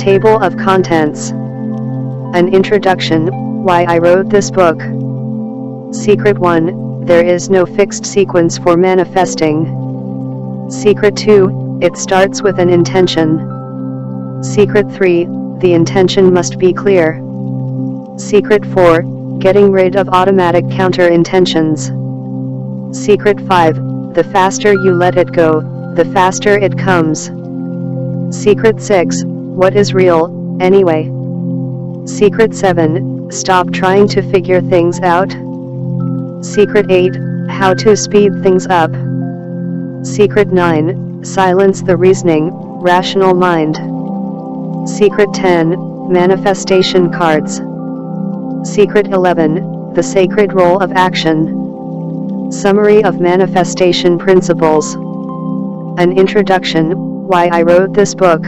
Table of Contents. An Introduction, Why I Wrote This Book. Secret 1, There is no fixed sequence for manifesting. Secret 2, It starts with an intention. Secret 3, The intention must be clear. Secret 4, Getting rid of automatic counter-intentions. Secret 5, The faster you let it go, the faster it comes. Secret 6, What is real, anyway? Secret 7, Stop trying to figure things out. Secret 8, How to speed things up. Secret 9, Silence the reasoning, rational mind. Secret 10, Manifestation cards. Secret 11, The sacred role of action. Summary of manifestation principles. An introduction, why I wrote this book.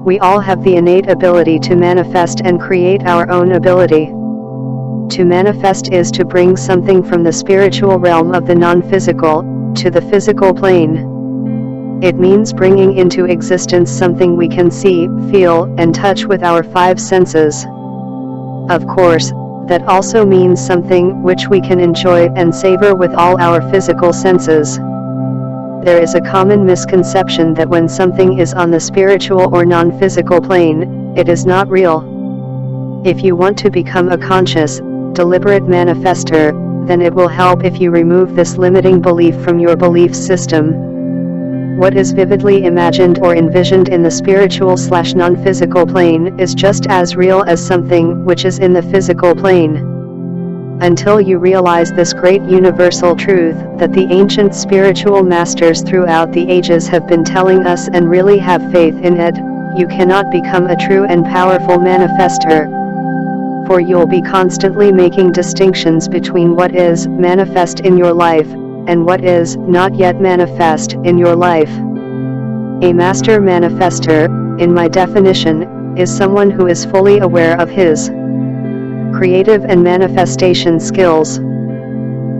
We all have the innate ability to manifest and create our own ability. To manifest is to bring something from the spiritual realm of the non-physical, to the physical plane. It means bringing into existence something we can see, feel, and touch with our 5 senses. Of course, that also means something which we can enjoy and savor with all our physical senses. There is a common misconception that when something is on the spiritual or non-physical plane, it is not real. If you want to become a conscious, deliberate manifester, then it will help if you remove this limiting belief from your belief system. What is vividly imagined or envisioned in the spiritual/non-physical plane is just as real as something which is in the physical plane. Until you realize this great universal truth that the ancient spiritual masters throughout the ages have been telling us and really have faith in it, you cannot become a true and powerful manifester. For you'll be constantly making distinctions between what is manifest in your life, and what is not yet manifest in your life. A master manifester, in my definition, is someone who is fully aware of his creative and manifestation skills.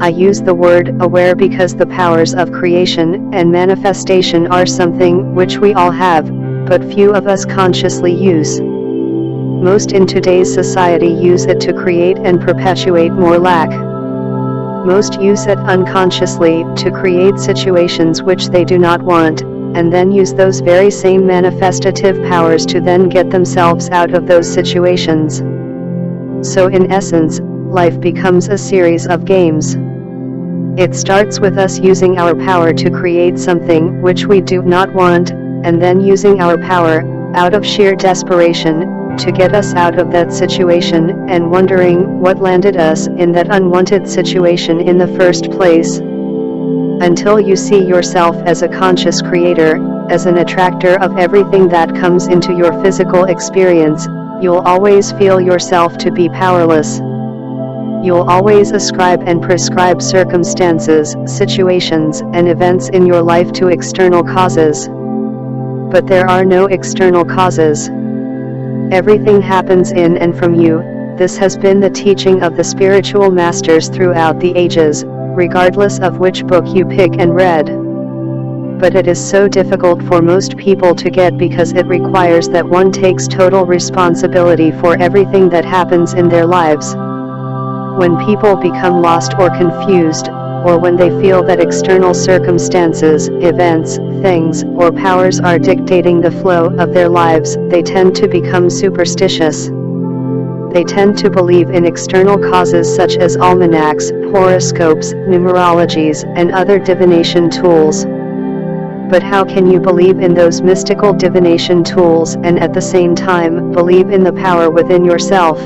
I use the word aware because the powers of creation and manifestation are something which we all have, but few of us consciously use. Most in today's society use it to create and perpetuate more lack. Most use it unconsciously to create situations which they do not want, and then use those very same manifestative powers to then get themselves out of those situations. So in essence, life becomes a series of games. It starts with us using our power to create something which we do not want, and then using our power, out of sheer desperation, to get us out of that situation, and wondering what landed us in that unwanted situation in the first place. Until you see yourself as a conscious creator, as an attractor of everything that comes into your physical experience, you'll always feel yourself to be powerless. You'll always ascribe and prescribe circumstances, situations, and events in your life to external causes. But there are no external causes. Everything happens in and from you. This has been the teaching of the spiritual masters throughout the ages, regardless of which book you pick and read. But it is so difficult for most people to get because it requires that one takes total responsibility for everything that happens in their lives. When people become lost or confused, or when they feel that external circumstances, events, things, or powers are dictating the flow of their lives, they tend to become superstitious. They tend to believe in external causes such as almanacs, horoscopes, numerologies, and other divination tools. But how can you believe in those mystical divination tools and at the same time believe in the power within yourself?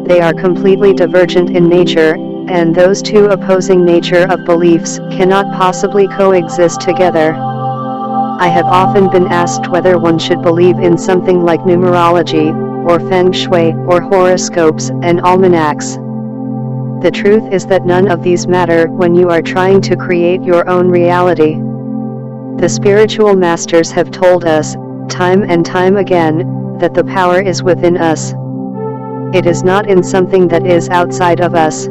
They are completely divergent in nature, and those two opposing nature of beliefs cannot possibly coexist together. I have often been asked whether one should believe in something like numerology, or feng shui, or horoscopes and almanacs. The truth is that none of these matter when you are trying to create your own reality. The spiritual masters have told us, time and time again, that the power is within us. It is not in something that is outside of us.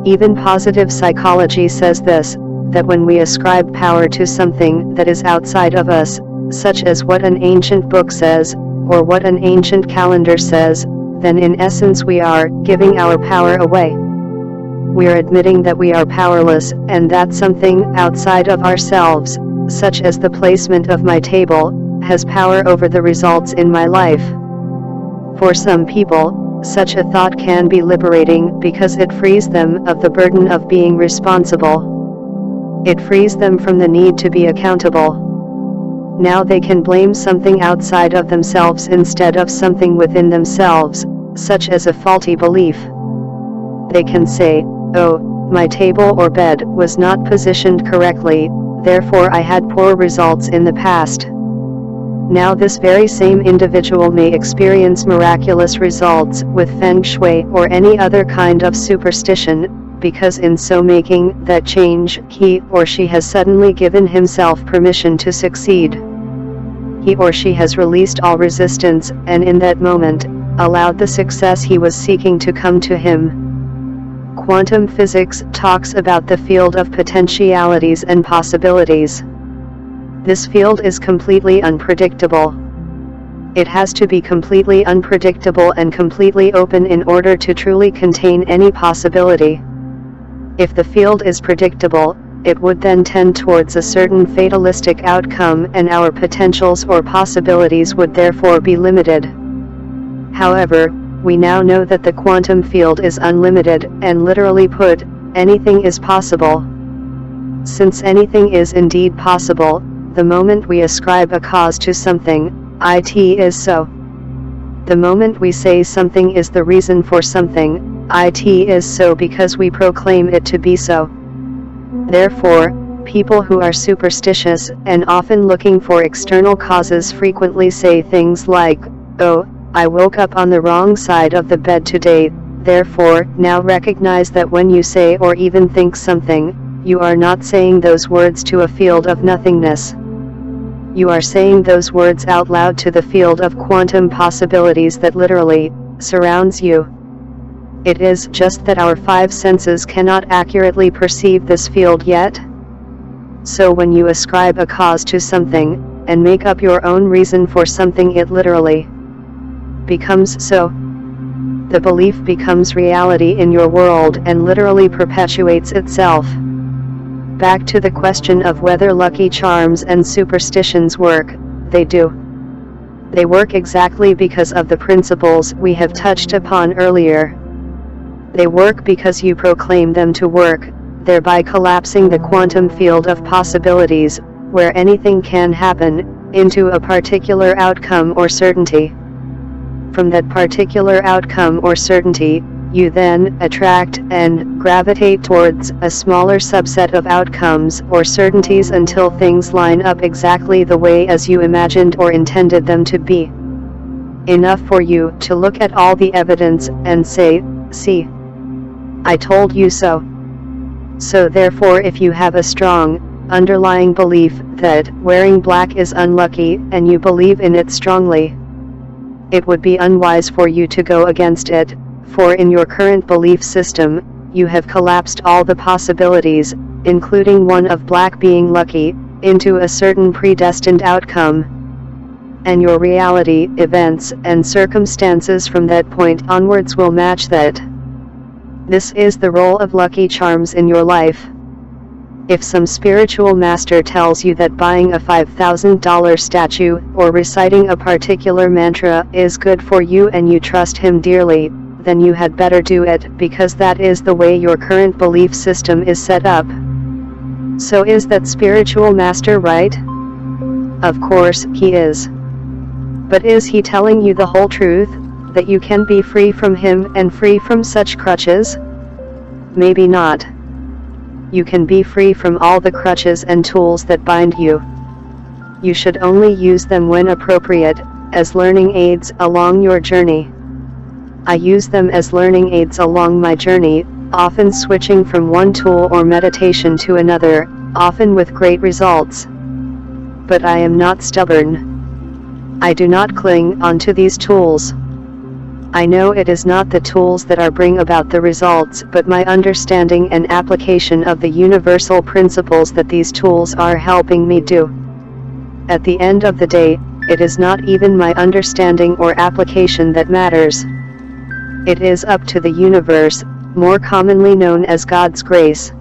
Even positive psychology says this, that when we ascribe power to something that is outside of us, such as what an ancient book says, or what an ancient calendar says, then in essence we are giving our power away. We are admitting that we are powerless, and that something outside of ourselves, such as the placement of my table, has power over the results in my life. For some people, such a thought can be liberating because it frees them of the burden of being responsible. It frees them from the need to be accountable. Now they can blame something outside of themselves instead of something within themselves, such as a faulty belief. They can say, "Oh, my table or bed was not positioned correctly, therefore I had poor results in the past." Now this very same individual may experience miraculous results with Feng Shui or any other kind of superstition, because in so making that change, he or she has suddenly given himself permission to succeed. He or she has released all resistance, and in that moment, allowed the success he was seeking to come to him. Quantum physics talks about the field of potentialities and possibilities. This field is completely unpredictable. It has to be completely unpredictable and completely open in order to truly contain any possibility. If the field is predictable, it would then tend towards a certain fatalistic outcome, and our potentials or possibilities would therefore be limited. However, we now know that the quantum field is unlimited, and literally put, anything is possible. Since anything is indeed possible, the moment we ascribe a cause to something, it is so. The moment we say something is the reason for something, it is so because we proclaim it to be so. Therefore, people who are superstitious and often looking for external causes frequently say things like, "Oh, I woke up on the wrong side of the bed today." Therefore, now recognize that when you say or even think something, you are not saying those words to a field of nothingness. You are saying those words out loud to the field of quantum possibilities that literally surrounds you. It is just that our five senses cannot accurately perceive this field yet. So when you ascribe a cause to something, and make up your own reason for something, it literally becomes so. The belief becomes reality in your world and literally perpetuates itself. Back to the question of whether lucky charms and superstitions work, they do. They work exactly because of the principles we have touched upon earlier. They work because you proclaim them to work, thereby collapsing the quantum field of possibilities, where anything can happen, into a particular outcome or certainty. From that particular outcome or certainty, you then attract and gravitate towards a smaller subset of outcomes or certainties until things line up exactly the way as you imagined or intended them to be. Enough for you to look at all the evidence and say, "See, I told you so." So therefore, if you have a strong, underlying belief that wearing black is unlucky and you believe in it strongly, it would be unwise for you to go against it, for in your current belief system, you have collapsed all the possibilities, including one of black being lucky, into a certain predestined outcome. And your reality, events, and circumstances from that point onwards will match that. This is the role of lucky charms in your life. If some spiritual master tells you that buying a $5,000 statue or reciting a particular mantra is good for you and you trust him dearly, then you had better do it, because that is the way your current belief system is set up. So is that spiritual master right? Of course, he is. But is he telling you the whole truth, that you can be free from him and free from such crutches? Maybe not. You can be free from all the crutches and tools that bind you. You should only use them when appropriate, as learning aids along your journey. I use them as learning aids along my journey, often switching from one tool or meditation to another, often with great results. But I am not stubborn. I do not cling onto these tools. I know it is not the tools that are bring about the results, but my understanding and application of the universal principles that these tools are helping me do. At the end of the day, it is not even my understanding or application that matters. It is up to the universe, more commonly known as God's grace.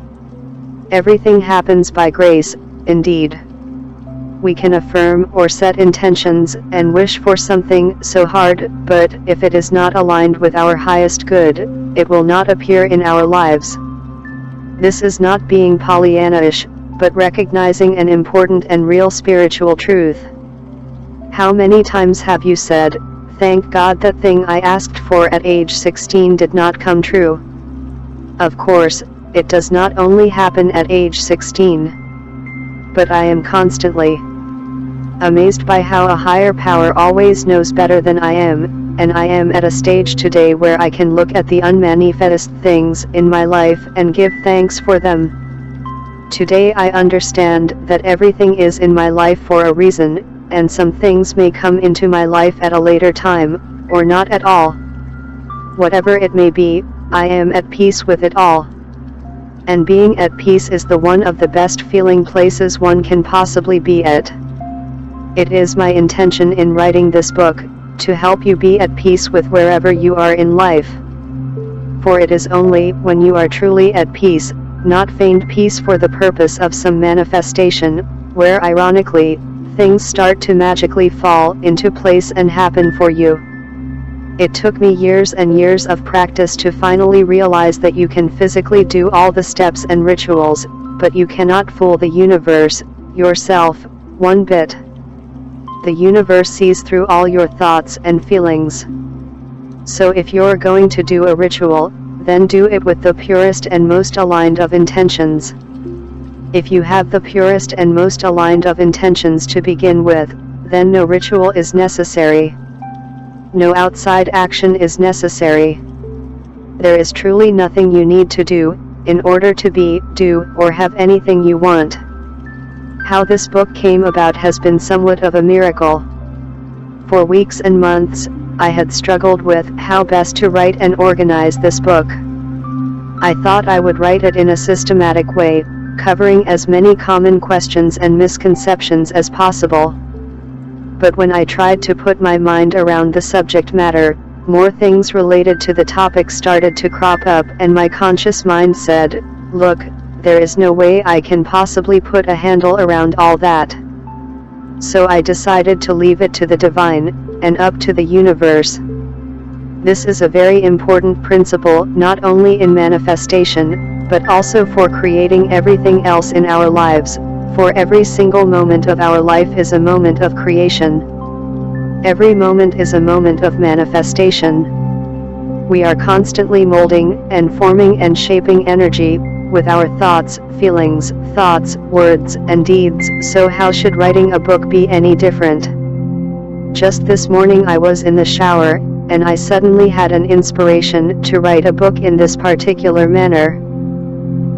Everything happens by grace, indeed. We can affirm or set intentions and wish for something so hard, but if it is not aligned with our highest good, it will not appear in our lives. This is not being Pollyanna-ish, but recognizing an important and real spiritual truth. How many times have you said, "Thank God that thing I asked for at age 16 did not come true"? Of course, it does not only happen at age 16. But I am constantly amazed by how a higher power always knows better than I am, and I am at a stage today where I can look at the unmanifest things in my life and give thanks for them. Today I understand that everything is in my life for a reason, and some things may come into my life at a later time, or not at all. Whatever it may be, I am at peace with it all. And being at peace is the one of the best feeling places one can possibly be at. It is my intention in writing this book, to help you be at peace with wherever you are in life. For it is only when you are truly at peace, not feigned peace for the purpose of some manifestation, where ironically, things start to magically fall into place and happen for you. It took me years and years of practice to finally realize that you can physically do all the steps and rituals, but you cannot fool the universe, yourself, one bit. The universe sees through all your thoughts and feelings. So if you're going to do a ritual, then do it with the purest and most aligned of intentions. If you have the purest and most aligned of intentions to begin with, then no ritual is necessary. No outside action is necessary. There is truly nothing you need to do, in order to be, do, or have anything you want. How this book came about has been somewhat of a miracle. For weeks and months, I had struggled with how best to write and organize this book. I thought I would write it in a systematic way, covering as many common questions and misconceptions as possible. But when I tried to put my mind around the subject matter, more things related to the topic started to crop up, and my conscious mind said, "Look, there is no way I can possibly put a handle around all that." So I decided to leave it to the divine, and up to the universe. This is a very important principle, not only in manifestation, but also for creating everything else in our lives. For every single moment of our life is a moment of creation. Every moment is a moment of manifestation. We are constantly molding and forming and shaping energy with our thoughts, feelings, words, and deeds. So how should writing a book be any different? Just this morning I was in the shower, and I suddenly had an inspiration to write a book in this particular manner.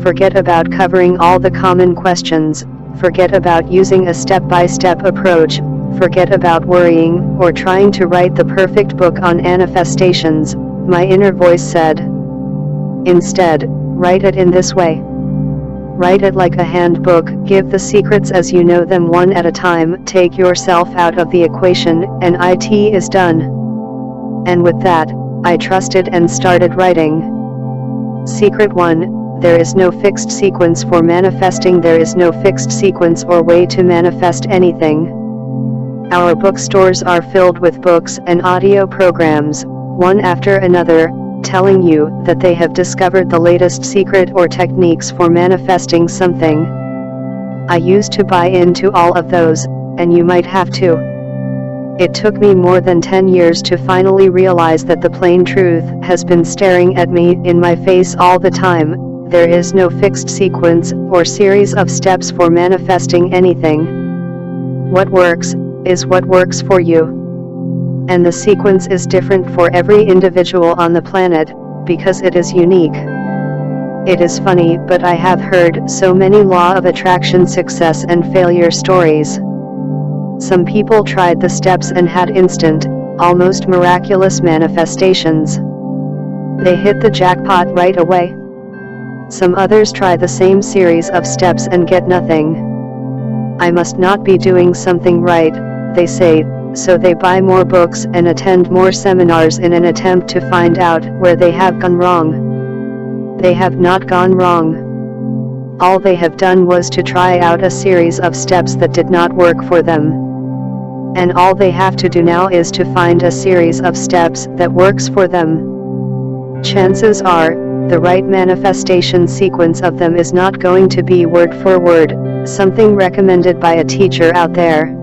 Forget about covering all the common questions. Forget about using a step-by-step approach. Forget about worrying or trying to write the perfect book on manifestations, my inner voice said. Instead, write it in this way. Write it like a handbook, give the secrets as you know them one at a time, take yourself out of the equation, and it is done. And with that, I trusted and started writing. Secret 1. There is no fixed sequence for manifesting. There is no fixed sequence or way to manifest anything. Our bookstores are filled with books and audio programs, one after another, telling you that they have discovered the latest secret or techniques for manifesting something. I used to buy into all of those, and you might have too. It took me more than 10 years to finally realize that the plain truth has been staring at me in my face all the time. There is no fixed sequence or series of steps for manifesting anything. What works is what works for you. And the sequence is different for every individual on the planet, because it is unique. It is funny, but I have heard so many law of attraction success and failure stories. Some people tried the steps and had instant, almost miraculous manifestations. They hit the jackpot right away. Some others try the same series of steps and get nothing. I must not be doing something right, they say, so they buy more books and attend more seminars in an attempt to find out where they have gone wrong. They have not gone wrong. All they have done was to try out a series of steps that did not work for them. And all they have to do now is to find a series of steps that works for them. Chances are, the right manifestation sequence of them is not going to be word for word, something recommended by a teacher out there.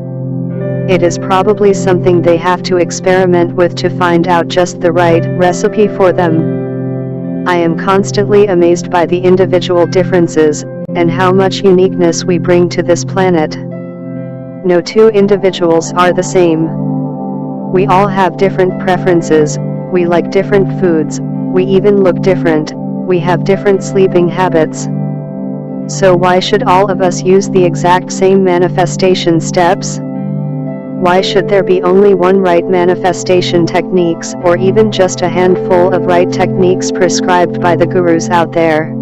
It is probably something they have to experiment with to find out just the right recipe for them. I am constantly amazed by the individual differences, and how much uniqueness we bring to this planet. No two individuals are the same. We all have different preferences, we like different foods, we even look different, we have different sleeping habits. So why should all of us use the exact same manifestation steps? Why should there be only one right manifestation techniques, or even just a handful of right techniques prescribed by the gurus out there?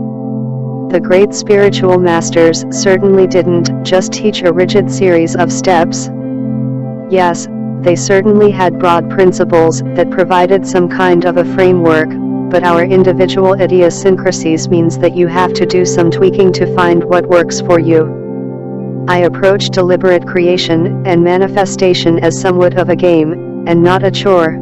The great spiritual masters certainly didn't just teach a rigid series of steps. Yes, they certainly had broad principles that provided some kind of a framework, but our individual idiosyncrasies means that you have to do some tweaking to find what works for you. I approach deliberate creation and manifestation as somewhat of a game, and not a chore.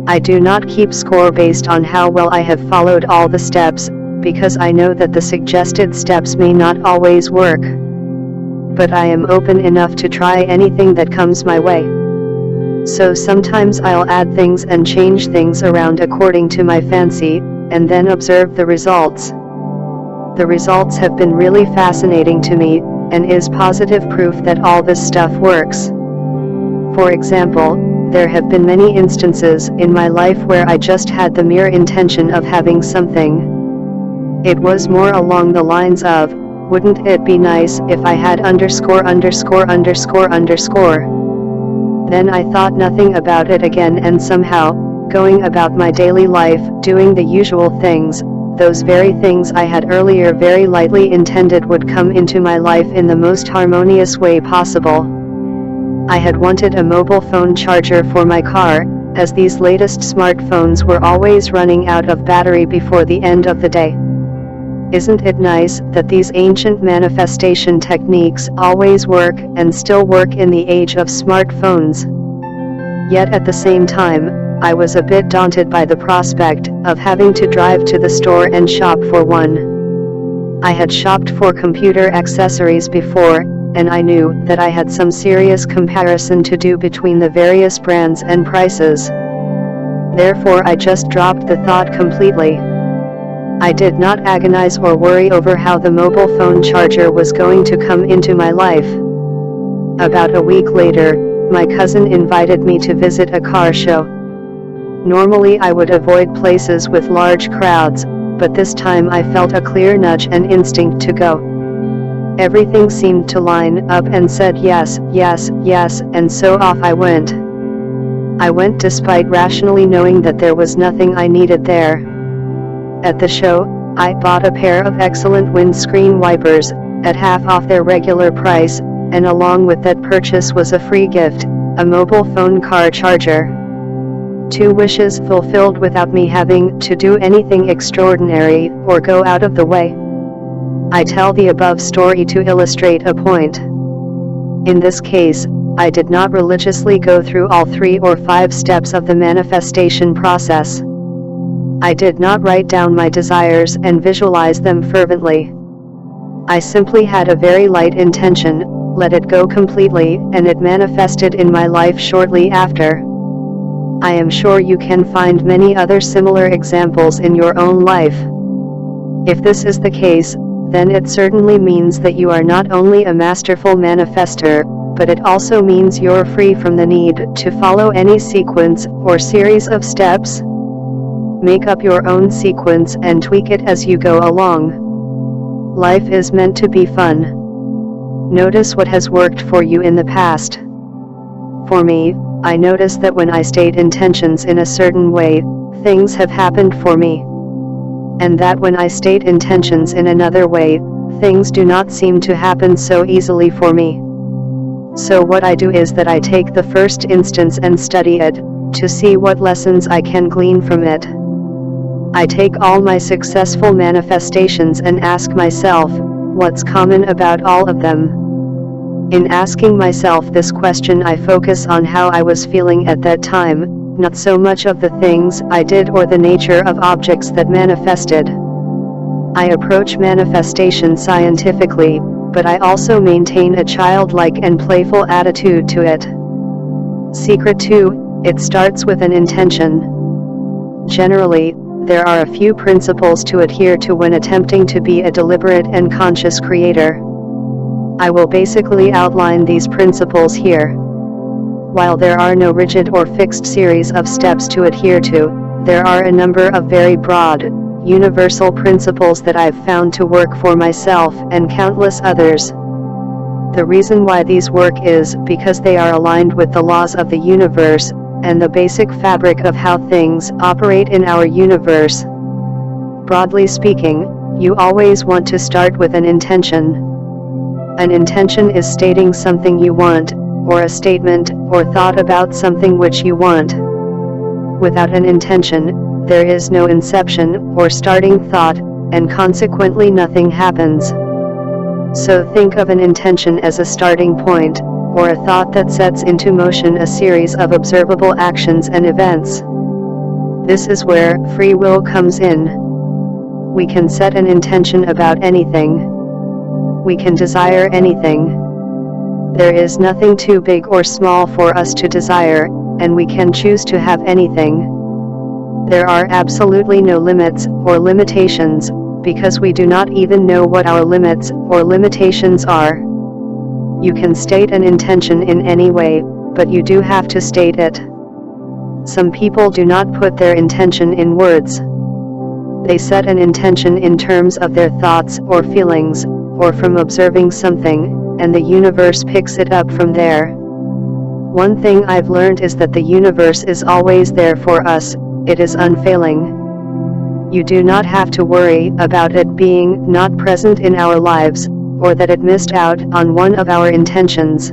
I do not keep score based on how well I have followed all the steps, because I know that the suggested steps may not always work. But I am open enough to try anything that comes my way. So sometimes I'll add things and change things around according to my fancy, and then observe the results. The results have been really fascinating to me, and is positive proof that all this stuff works. For example, there have been many instances in my life where I just had the mere intention of having something. It was more along the lines of, wouldn't it be nice if I had underscore. Then I thought nothing about it again, and somehow, going about my daily life, doing the usual things, those very things I had earlier very lightly intended would come into my life in the most harmonious way possible. I had wanted a mobile phone charger for my car, as these latest smartphones were always running out of battery before the end of the day. Isn't it nice that these ancient manifestation techniques always work and still work in the age of smartphones? Yet at the same time, I was a bit daunted by the prospect of having to drive to the store and shop for one. I had shopped for computer accessories before, and I knew that I had some serious comparison to do between the various brands and prices. Therefore I just dropped the thought completely. I did not agonize or worry over how the mobile phone charger was going to come into my life. About a week later, my cousin invited me to visit a car show. Normally I would avoid places with large crowds, but this time I felt a clear nudge and instinct to go. Everything seemed to line up and said yes, yes, yes, and so off I went. I went despite rationally knowing that there was nothing I needed there. At the show, I bought a pair of excellent windscreen wipers, at half off their regular price, and along with that purchase was a free gift, a mobile phone car charger. 2 wishes fulfilled without me having to do anything extraordinary or go out of the way. I tell the above story to illustrate a point. In this case, I did not religiously go through all 3 or 5 steps of the manifestation process. I did not write down my desires and visualize them fervently. I simply had a very light intention, let it go completely, and it manifested in my life shortly after. I am sure you can find many other similar examples in your own life. If this is the case, then it certainly means that you are not only a masterful manifester, but it also means you're free from the need to follow any sequence or series of steps. Make up your own sequence and tweak it as you go along. Life is meant to be fun. Notice what has worked for you in the past. For me, I notice that when I state intentions in a certain way, things have happened for me. And that when I state intentions in another way, things do not seem to happen so easily for me. So what I do is that I take the first instance and study it, to see what lessons I can glean from it. I take all my successful manifestations and ask myself, what's common about all of them? In asking myself this question, I focus on how I was feeling at that time, not so much of the things I did or the nature of objects that manifested. I approach manifestation scientifically, but I also maintain a childlike and playful attitude to it. Secret 2, it starts with an intention. Generally, there are a few principles to adhere to when attempting to be a deliberate and conscious creator. I will basically outline these principles here. While there are no rigid or fixed series of steps to adhere to, there are a number of very broad, universal principles that I've found to work for myself and countless others. The reason why these work is because they are aligned with the laws of the universe, and the basic fabric of how things operate in our universe. Broadly speaking, you always want to start with an intention. An intention is stating something you want, or a statement or thought about something which you want. Without an intention, there is no inception or starting thought, and consequently nothing happens. So think of an intention as a starting point, or a thought that sets into motion a series of observable actions and events. This is where free will comes in. We can set an intention about anything. We can desire anything. There is nothing too big or small for us to desire, and we can choose to have anything. There are absolutely no limits or limitations, because we do not even know what our limits or limitations are. You can state an intention in any way, but you do have to state it. Some people do not put their intention in words. They set an intention in terms of their thoughts or feelings, or from observing something, and the universe picks it up from there. One thing I've learned is that the universe is always there for us, it is unfailing. You do not have to worry about it being not present in our lives, or that it missed out on one of our intentions.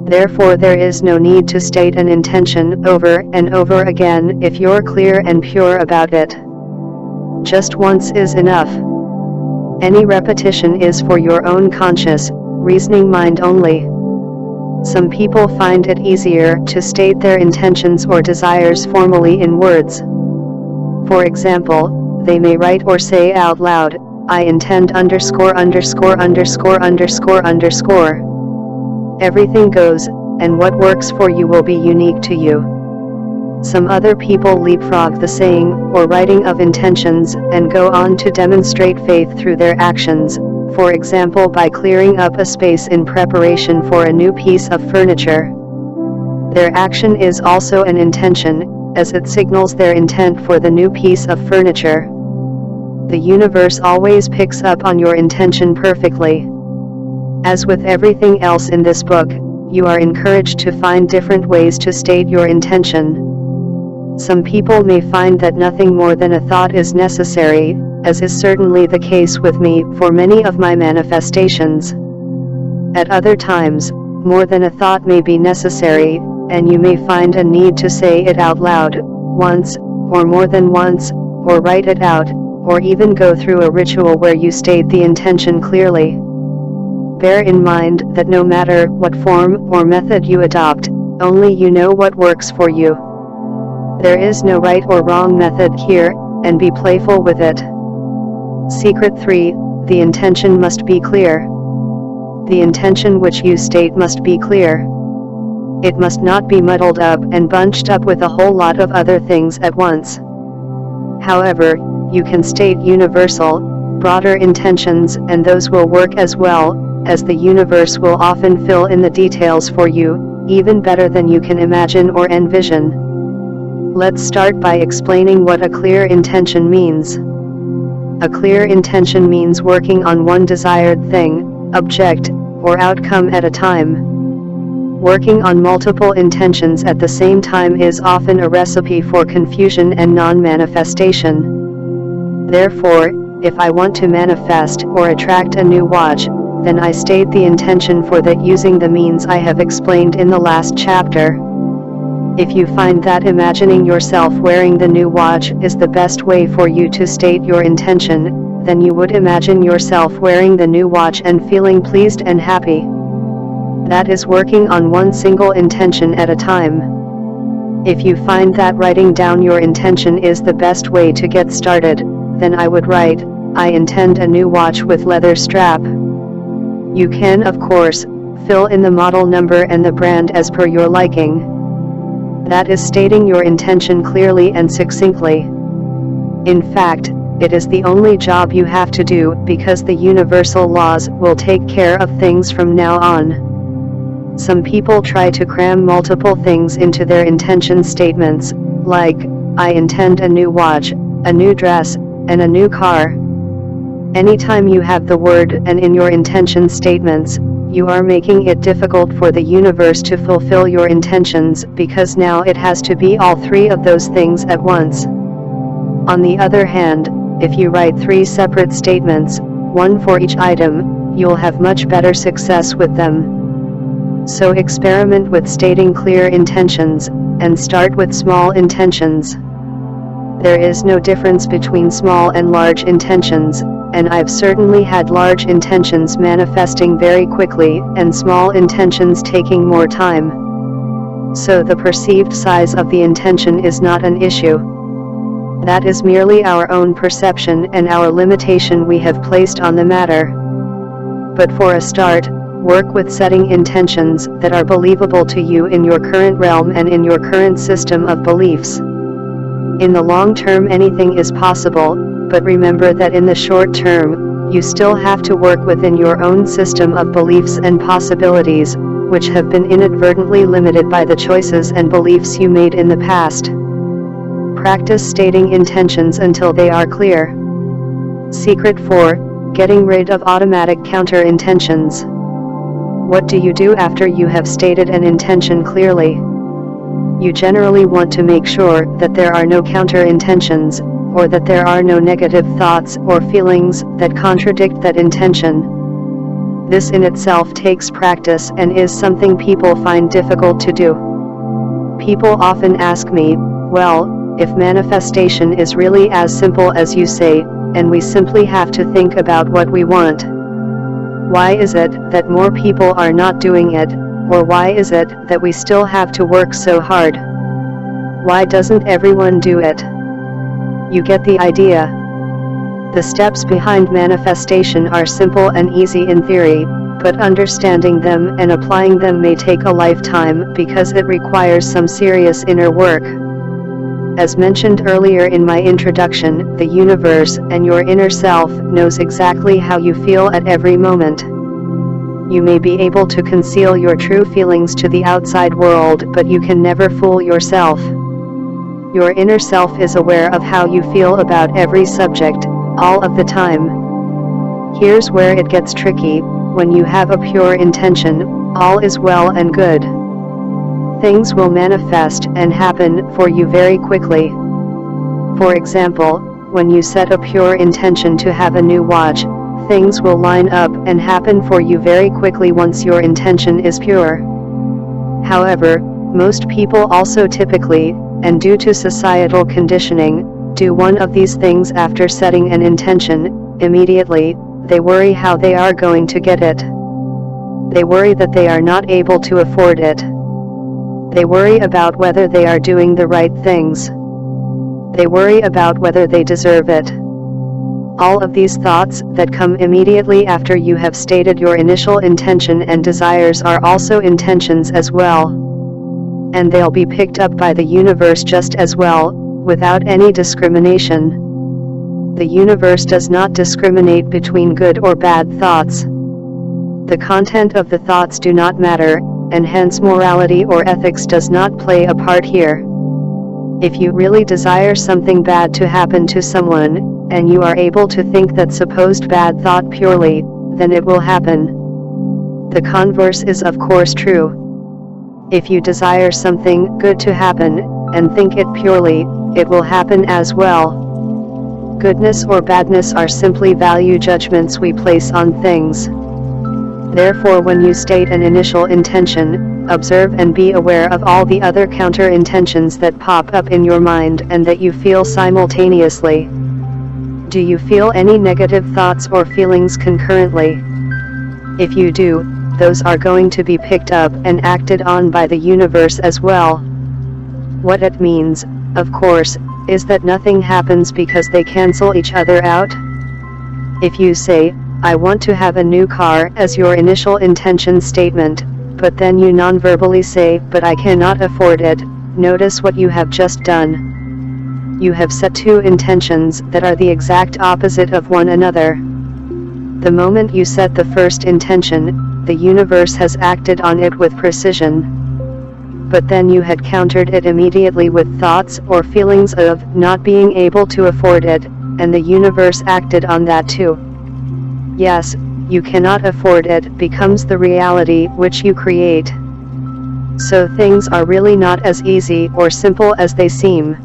Therefore there is no need to state an intention over and over again if you're clear and pure about it. Just once is enough. Any repetition is for your own conscious, reasoning mind only. Some people find it easier to state their intentions or desires formally in words. For example, they may write or say out loud, I intend _________. Everything goes, and what works for you will be unique to you. Some other people leapfrog the saying or writing of intentions and go on to demonstrate faith through their actions, for example by clearing up a space in preparation for a new piece of furniture. Their action is also an intention, as it signals their intent for the new piece of furniture. The universe always picks up on your intention perfectly. As with everything else in this book, you are encouraged to find different ways to state your intention. Some people may find that nothing more than a thought is necessary, as is certainly the case with me for many of my manifestations. At other times, more than a thought may be necessary, and you may find a need to say it out loud, once, or more than once, or write it out, or even go through a ritual where you state the intention clearly. Bear in mind that no matter what form or method you adopt, only you know what works for you. There is no right or wrong method here, and be playful with it. Secret 3, the intention must be clear. The intention which you state must be clear. It must not be muddled up and bunched up with a whole lot of other things at once. However, you can state universal, broader intentions, and those will work as well, as the universe will often fill in the details for you, even better than you can imagine or envision. Let's start by explaining what a clear intention means. A clear intention means working on one desired thing, object, or outcome at a time. Working on multiple intentions at the same time is often a recipe for confusion and non-manifestation. Therefore, if I want to manifest or attract a new watch, then I state the intention for that using the means I have explained in the last chapter. If you find that imagining yourself wearing the new watch is the best way for you to state your intention, then you would imagine yourself wearing the new watch and feeling pleased and happy. That is working on one single intention at a time. If you find that writing down your intention is the best way to get started, then I would write, I intend a new watch with leather strap. You can, of course, fill in the model number and the brand as per your liking. That is stating your intention clearly and succinctly. In fact, it is the only job you have to do, because the universal laws will take care of things from now on. Some people try to cram multiple things into their intention statements, like, I intend a new watch, a new dress, and a new car. Anytime you have the word "and" in your intention statements, you are making it difficult for the universe to fulfill your intentions, because now it has to be all three of those things at once. On the other hand, if you write 3 separate statements, one for each item, you'll have much better success with them. So experiment with stating clear intentions, and start with small intentions. There is no difference between small and large intentions, and I've certainly had large intentions manifesting very quickly, and small intentions taking more time. So the perceived size of the intention is not an issue. That is merely our own perception and our limitation we have placed on the matter. But for a start, work with setting intentions that are believable to you in your current realm and in your current system of beliefs. In the long term anything is possible, but remember that in the short term, you still have to work within your own system of beliefs and possibilities, which have been inadvertently limited by the choices and beliefs you made in the past. Practice stating intentions until they are clear. Secret 4, getting rid of automatic counter-intentions. What do you do after you have stated an intention clearly? You generally want to make sure that there are no counter-intentions, or that there are no negative thoughts or feelings that contradict that intention. This in itself takes practice and is something people find difficult to do. People often ask me, well, if manifestation is really as simple as you say, and we simply have to think about what we want, why is it that more people are not doing it, or why is it that we still have to work so hard? Why doesn't everyone do it? You get the idea. The steps behind manifestation are simple and easy in theory, but understanding them and applying them may take a lifetime, because it requires some serious inner work. As mentioned earlier in my introduction, the universe and your inner self knows exactly how you feel at every moment. You may be able to conceal your true feelings to the outside world, but you can never fool yourself. Your inner self is aware of how you feel about every subject, all of the time. Here's where it gets tricky. When you have a pure intention, all is well and good. Things will manifest and happen for you very quickly. For example, when you set a pure intention to have a new watch, things will line up and happen for you very quickly once your intention is pure. However, most people also typically, and due to societal conditioning, do one of these things after setting an intention. Immediately, they worry how they are going to get it. They worry that they are not able to afford it. They worry about whether they are doing the right things. They worry about whether they deserve it. All of these thoughts that come immediately after you have stated your initial intention and desires are also intentions as well. And they'll be picked up by the universe just as well, without any discrimination. The universe does not discriminate between good or bad thoughts. The content of the thoughts do not matter, and hence morality or ethics does not play a part here. If you really desire something bad to happen to someone, and you are able to think that supposed bad thought purely, then it will happen. The converse is of course true. If you desire something good to happen, and think it purely, it will happen as well. Goodness or badness are simply value judgments we place on things. Therefore, when you state an initial intention, observe and be aware of all the other counter intentions that pop up in your mind and that you feel simultaneously. Do you feel any negative thoughts or feelings concurrently? If you do, those are going to be picked up and acted on by the universe as well. What it means, of course, is that nothing happens because they cancel each other out. If you say, "I want to have a new car" as your initial intention statement, but then you non-verbally say, "But I cannot afford it," notice what you have just done. You have set two intentions that are the exact opposite of one another. The moment you set the first intention, the universe has acted on it with precision. But then you had countered it immediately with thoughts or feelings of not being able to afford it, and the universe acted on that too. Yes, you cannot afford it becomes the reality which you create. So things are really not as easy or simple as they seem.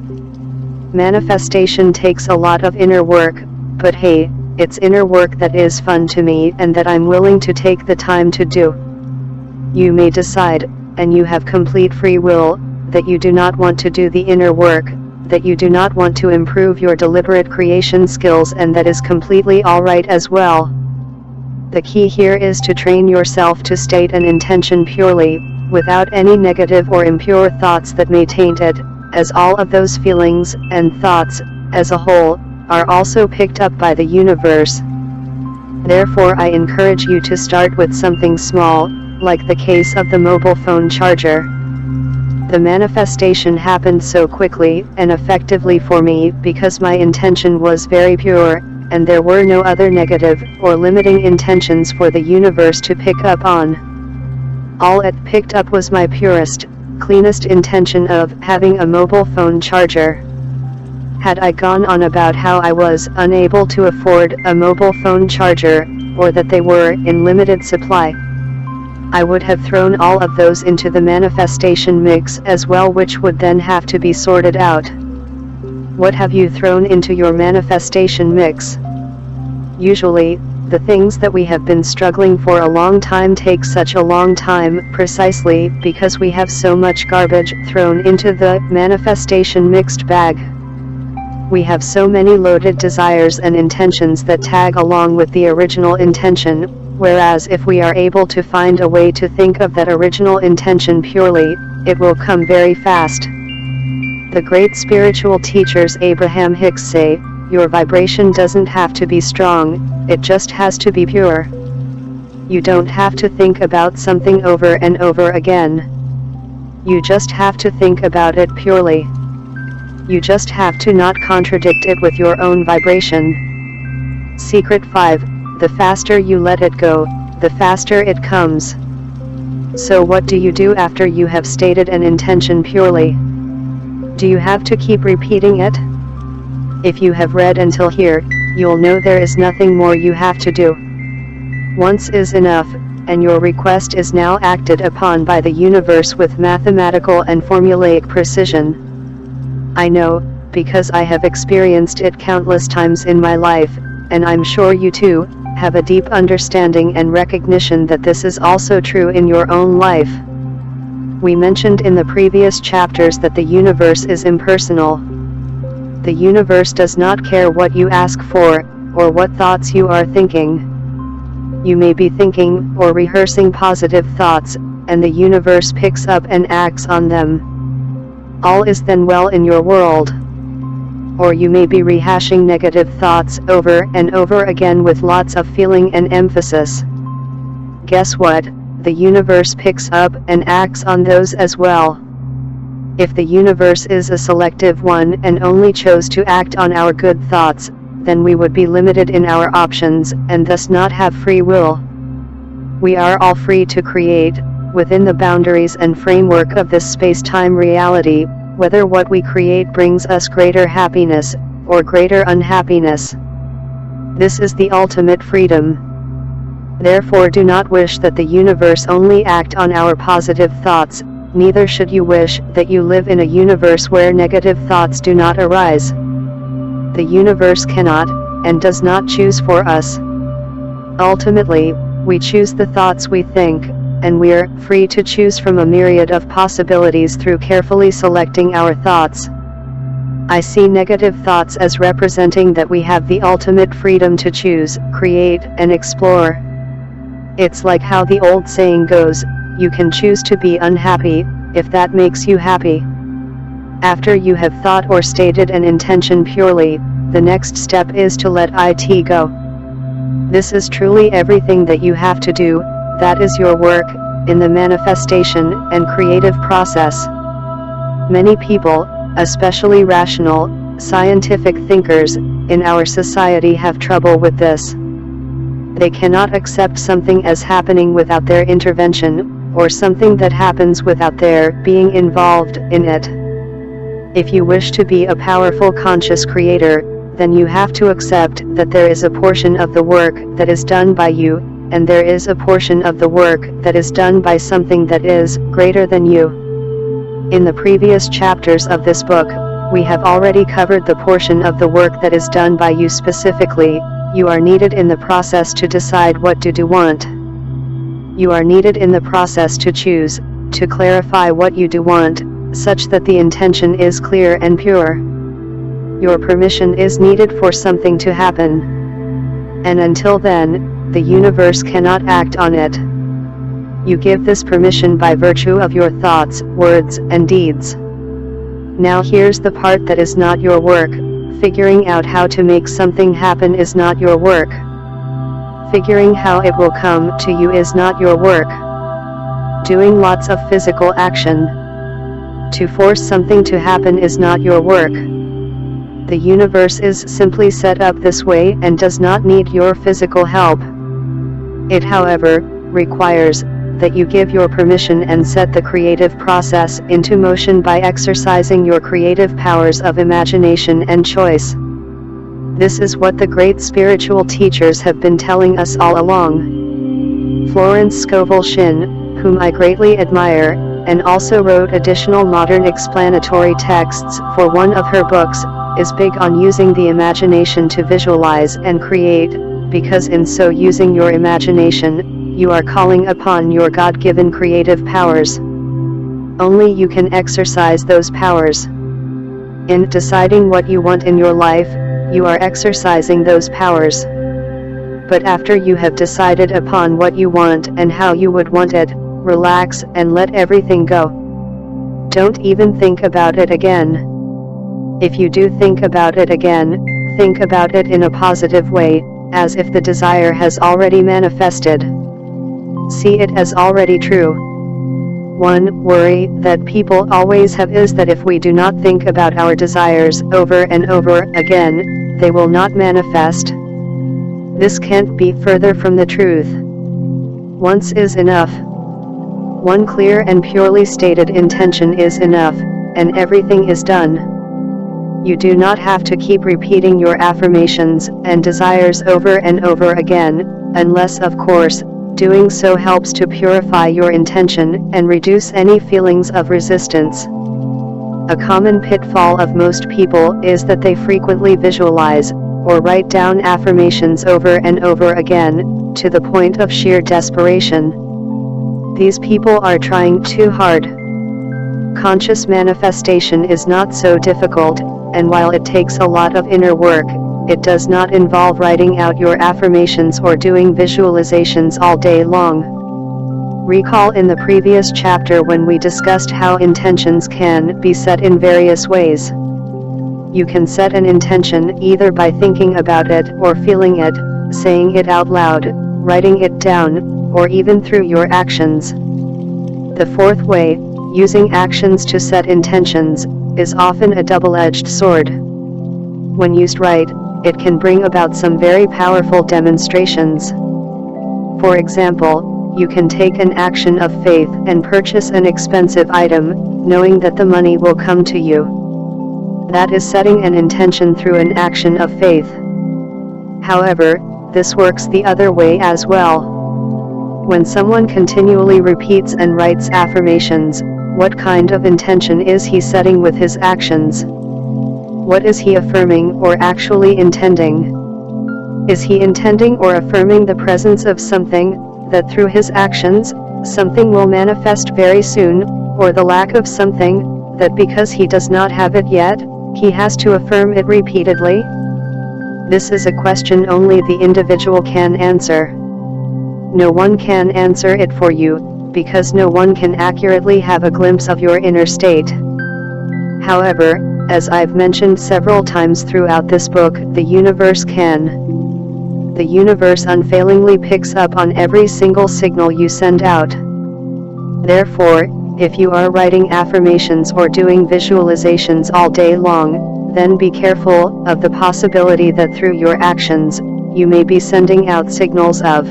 Manifestation takes a lot of inner work, but hey, it's inner work that is fun to me and that I'm willing to take the time to do. You may decide, and you have complete free will, that you do not want to do the inner work, that you do not want to improve your deliberate creation skills, and that is completely alright as well. The key here is to train yourself to state an intention purely, without any negative or impure thoughts that may taint it, as all of those feelings and thoughts, as a whole, are also picked up by the universe. Therefore, I encourage you to start with something small, like the case of the mobile phone charger. The manifestation happened so quickly and effectively for me because my intention was very pure, and there were no other negative or limiting intentions for the universe to pick up on. All it picked up was my purest, cleanest intention of having a mobile phone charger. Had I gone on about how I was unable to afford a mobile phone charger, or that they were in limited supply, I would have thrown all of those into the manifestation mix as well, which would then have to be sorted out. What have you thrown into your manifestation mix? Usually, the things that we have been struggling for a long time take such a long time, precisely because we have so much garbage thrown into the manifestation mixed bag. We have so many loaded desires and intentions that tag along with the original intention, whereas if we are able to find a way to think of that original intention purely, it will come very fast. The great spiritual teachers Abraham Hicks say, your vibration doesn't have to be strong, it just has to be pure. You don't have to think about something over and over again. You just have to think about it purely. You just have to not contradict it with your own vibration. Secret 5, the faster you let it go, the faster it comes. So what do you do after you have stated an intention purely? Do you have to keep repeating it? If you have read until here, you'll know there is nothing more you have to do. Once is enough, and your request is now acted upon by the universe with mathematical and formulaic precision. I know, because I have experienced it countless times in my life, and I'm sure you too have a deep understanding and recognition that this is also true in your own life. We mentioned in the previous chapters that the universe is impersonal. The universe does not care what you ask for, or what thoughts you are thinking. You may be thinking or rehearsing positive thoughts, and the universe picks up and acts on them. All is then well in your world. Or you may be rehashing negative thoughts over and over again with lots of feeling and emphasis. Guess what? The universe picks up and acts on those as well. If the universe is a selective one and only chose to act on our good thoughts, then we would be limited in our options and thus not have free will. We are all free to create, within the boundaries and framework of this space-time reality, whether what we create brings us greater happiness or greater unhappiness. This is the ultimate freedom. Therefore, do not wish that the universe only act on our positive thoughts, neither should you wish that you live in a universe where negative thoughts do not arise. The universe cannot, and does not choose for us. Ultimately, We choose the thoughts we think, and we're free to choose from a myriad of possibilities through carefully selecting our thoughts. I see negative thoughts as representing that we have the ultimate freedom to choose, create, and explore. It's like how the old saying goes, you can choose to be unhappy, if that makes you happy. After you have thought or stated an intention purely, the next step is to let it go. This is truly everything that you have to do, that is your work, in the manifestation and creative process. Many people, especially rational, scientific thinkers, in our society have trouble with this. They cannot accept something as happening without their intervention, or something that happens without their being involved in it. If you wish to be a powerful conscious creator, then you have to accept that there is a portion of the work that is done by you, and there is a portion of the work that is done by something that is greater than you. In the previous chapters of this book, we have already covered the portion of the work that is done by you specifically. You are needed in the process to decide what to do want. You are needed in the process to choose, to clarify what you do want, such that the intention is clear and pure. Your permission is needed for something to happen. And until then, the universe cannot act on it. You give this permission by virtue of your thoughts, words, and deeds. Now here's the part that is not your work. Figuring out how to make something happen is not your work. Figuring how it will come to you is not your work. Doing lots of physical action to force something to happen is not your work. The universe is simply set up this way and does not need your physical help. It, however, requires that you give your permission and set the creative process into motion by exercising your creative powers of imagination and choice. This is what the great spiritual teachers have been telling us all along. Florence Scovel Shinn, whom I greatly admire, and also wrote additional modern explanatory texts for one of her books, is big on using the imagination to visualize and create, because in so using your imagination, you are calling upon your God-given creative powers. Only you can exercise those powers. In deciding what you want in your life, you are exercising those powers. But after you have decided upon what you want and how you would want it, relax and let everything go. Don't even think about it again. If you do think about it again, think about it in a positive way, as if the desire has already manifested. See it as already true. One worry that people always have is that if we do not think about our desires over and over again, they will not manifest. This can't be further from the truth. Once is enough. One clear and purely stated intention is enough, and everything is done. You do not have to keep repeating your affirmations and desires over and over again, unless, of course, doing so helps to purify your intention and reduce any feelings of resistance. A common pitfall of most people is that they frequently visualize or write down affirmations over and over again, to the point of sheer desperation. These people are trying too hard. Conscious manifestation is not so difficult, and while it takes a lot of inner work, it does not involve writing out your affirmations or doing visualizations all day long. Recall in the previous chapter when we discussed how intentions can be set in various ways. You can set an intention either by thinking about it or feeling it, saying it out loud, writing it down, or even through your actions. The fourth way, using actions to set intentions, is often a double-edged sword. When used right, it can bring about some very powerful demonstrations. For example, you can take an action of faith and purchase an expensive item, knowing that the money will come to you. That is setting an intention through an action of faith. However, this works the other way as well. When someone continually repeats and writes affirmations, what kind of intention is he setting with his actions? What is he affirming or actually intending? Is he intending or affirming the presence of something, that through his actions, something will manifest very soon, or the lack of something, that because he does not have it yet, he has to affirm it repeatedly? This is a question only the individual can answer. No one can answer it for you, because no one can accurately have a glimpse of your inner state. However, as I've mentioned several times throughout this book, the universe can. The universe unfailingly picks up on every single signal you send out. Therefore, if you are writing affirmations or doing visualizations all day long, then be careful of the possibility that through your actions, you may be sending out signals of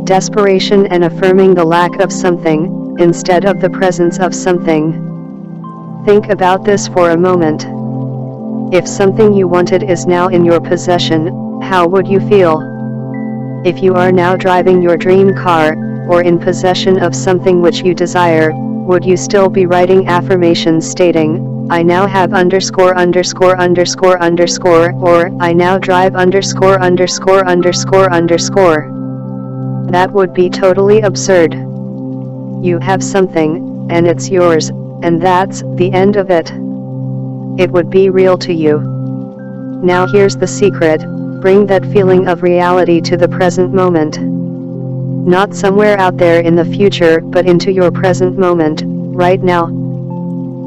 desperation and affirming the lack of something, instead of the presence of something. Think about this for a moment. If something you wanted is now in your possession, how would you feel? If you are now driving your dream car, or in possession of something which you desire, would you still be writing affirmations stating, I now have .. or I now drive .. That would be totally absurd. You have something, and it's yours, and that's the end of it. It would be real to you. Now here's the secret: bring that feeling of reality to the present moment. Not somewhere out there in the future, but into your present moment, right now.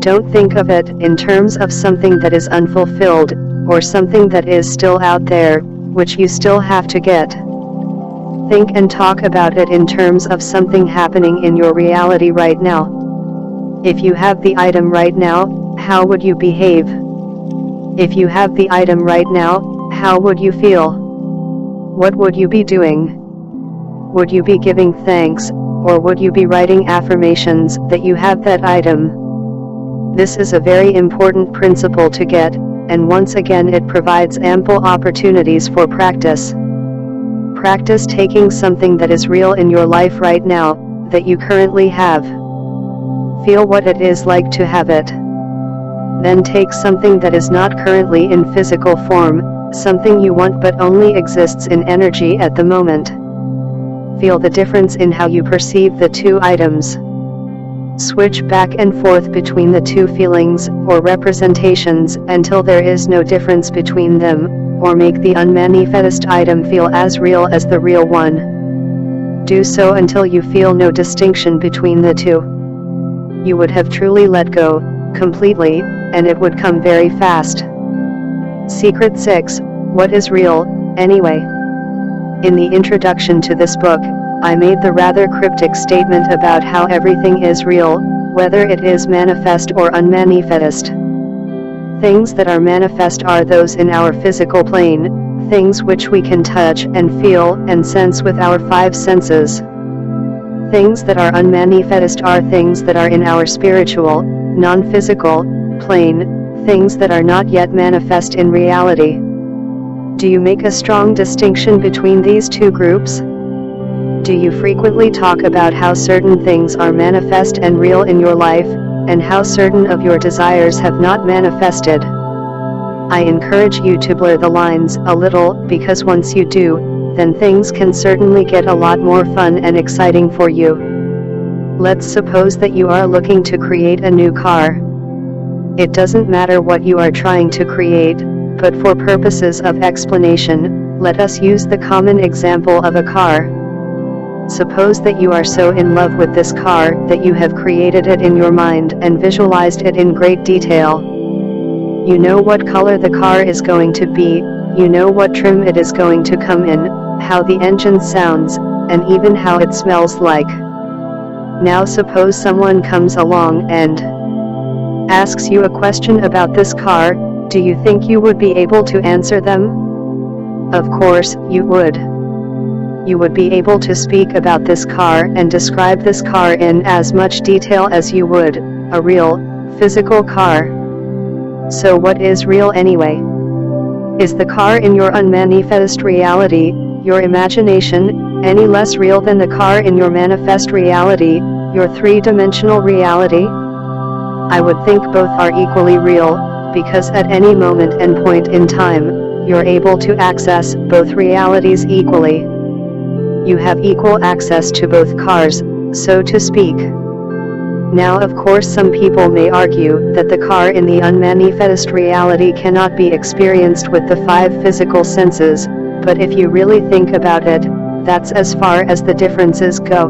Don't think of it in terms of something that is unfulfilled, or something that is still out there, which you still have to get. Think and talk about it in terms of something happening in your reality right now. If you have the item right now, how would you behave? If you have the item right now, how would you feel? What would you be doing? Would you be giving thanks, or would you be writing affirmations that you have that item? This is a very important principle to get, and once again it provides ample opportunities for practice. Practice taking something that is real in your life right now, that you currently have. Feel what it is like to have it. Then take something that is not currently in physical form, something you want but only exists in energy at the moment. Feel the difference in how you perceive the two items. Switch back and forth between the two feelings, or representations, until there is no difference between them, or make the unmanifest item feel as real as the real one. Do so until you feel no distinction between the two. You would have truly let go, completely, and it would come very fast. Secret 6, what is real, anyway? In the introduction to this book, I made the rather cryptic statement about how everything is real, whether it is manifest or unmanifest. Things that are manifest are those in our physical plane, things which we can touch and feel and sense with our 5 senses. Things that are unmanifest are things that are in our spiritual, non-physical, plane, things that are not yet manifest in reality. Do you make a strong distinction between these two groups? Do you frequently talk about how certain things are manifest and real in your life, and how certain of your desires have not manifested? I encourage you to blur the lines a little, because once you do, then things can certainly get a lot more fun and exciting for you. Let's suppose that you are looking to create a new car. It doesn't matter what you are trying to create, but for purposes of explanation, let us use the common example of a car. Suppose that you are so in love with this car that you have created it in your mind and visualized it in great detail. You know what color the car is going to be, you know what trim it is going to come in, how the engine sounds, and even how it smells like. Now suppose someone comes along and asks you a question about this car. Do you think you would be able to answer them? Of course, you would. You would be able to speak about this car and describe this car in as much detail as you would a real, physical car. So what is real anyway? Is the car in your unmanifest reality, your imagination, any less real than the car in your manifest reality, your 3-dimensional reality? I would think both are equally real, because at any moment and point in time, you're able to access both realities equally. you have equal access to both cars, so to speak. Now of course some people may argue that the car in the unmanifest reality cannot be experienced with the 5 physical senses, but if you really think about it, that's as far as the differences go.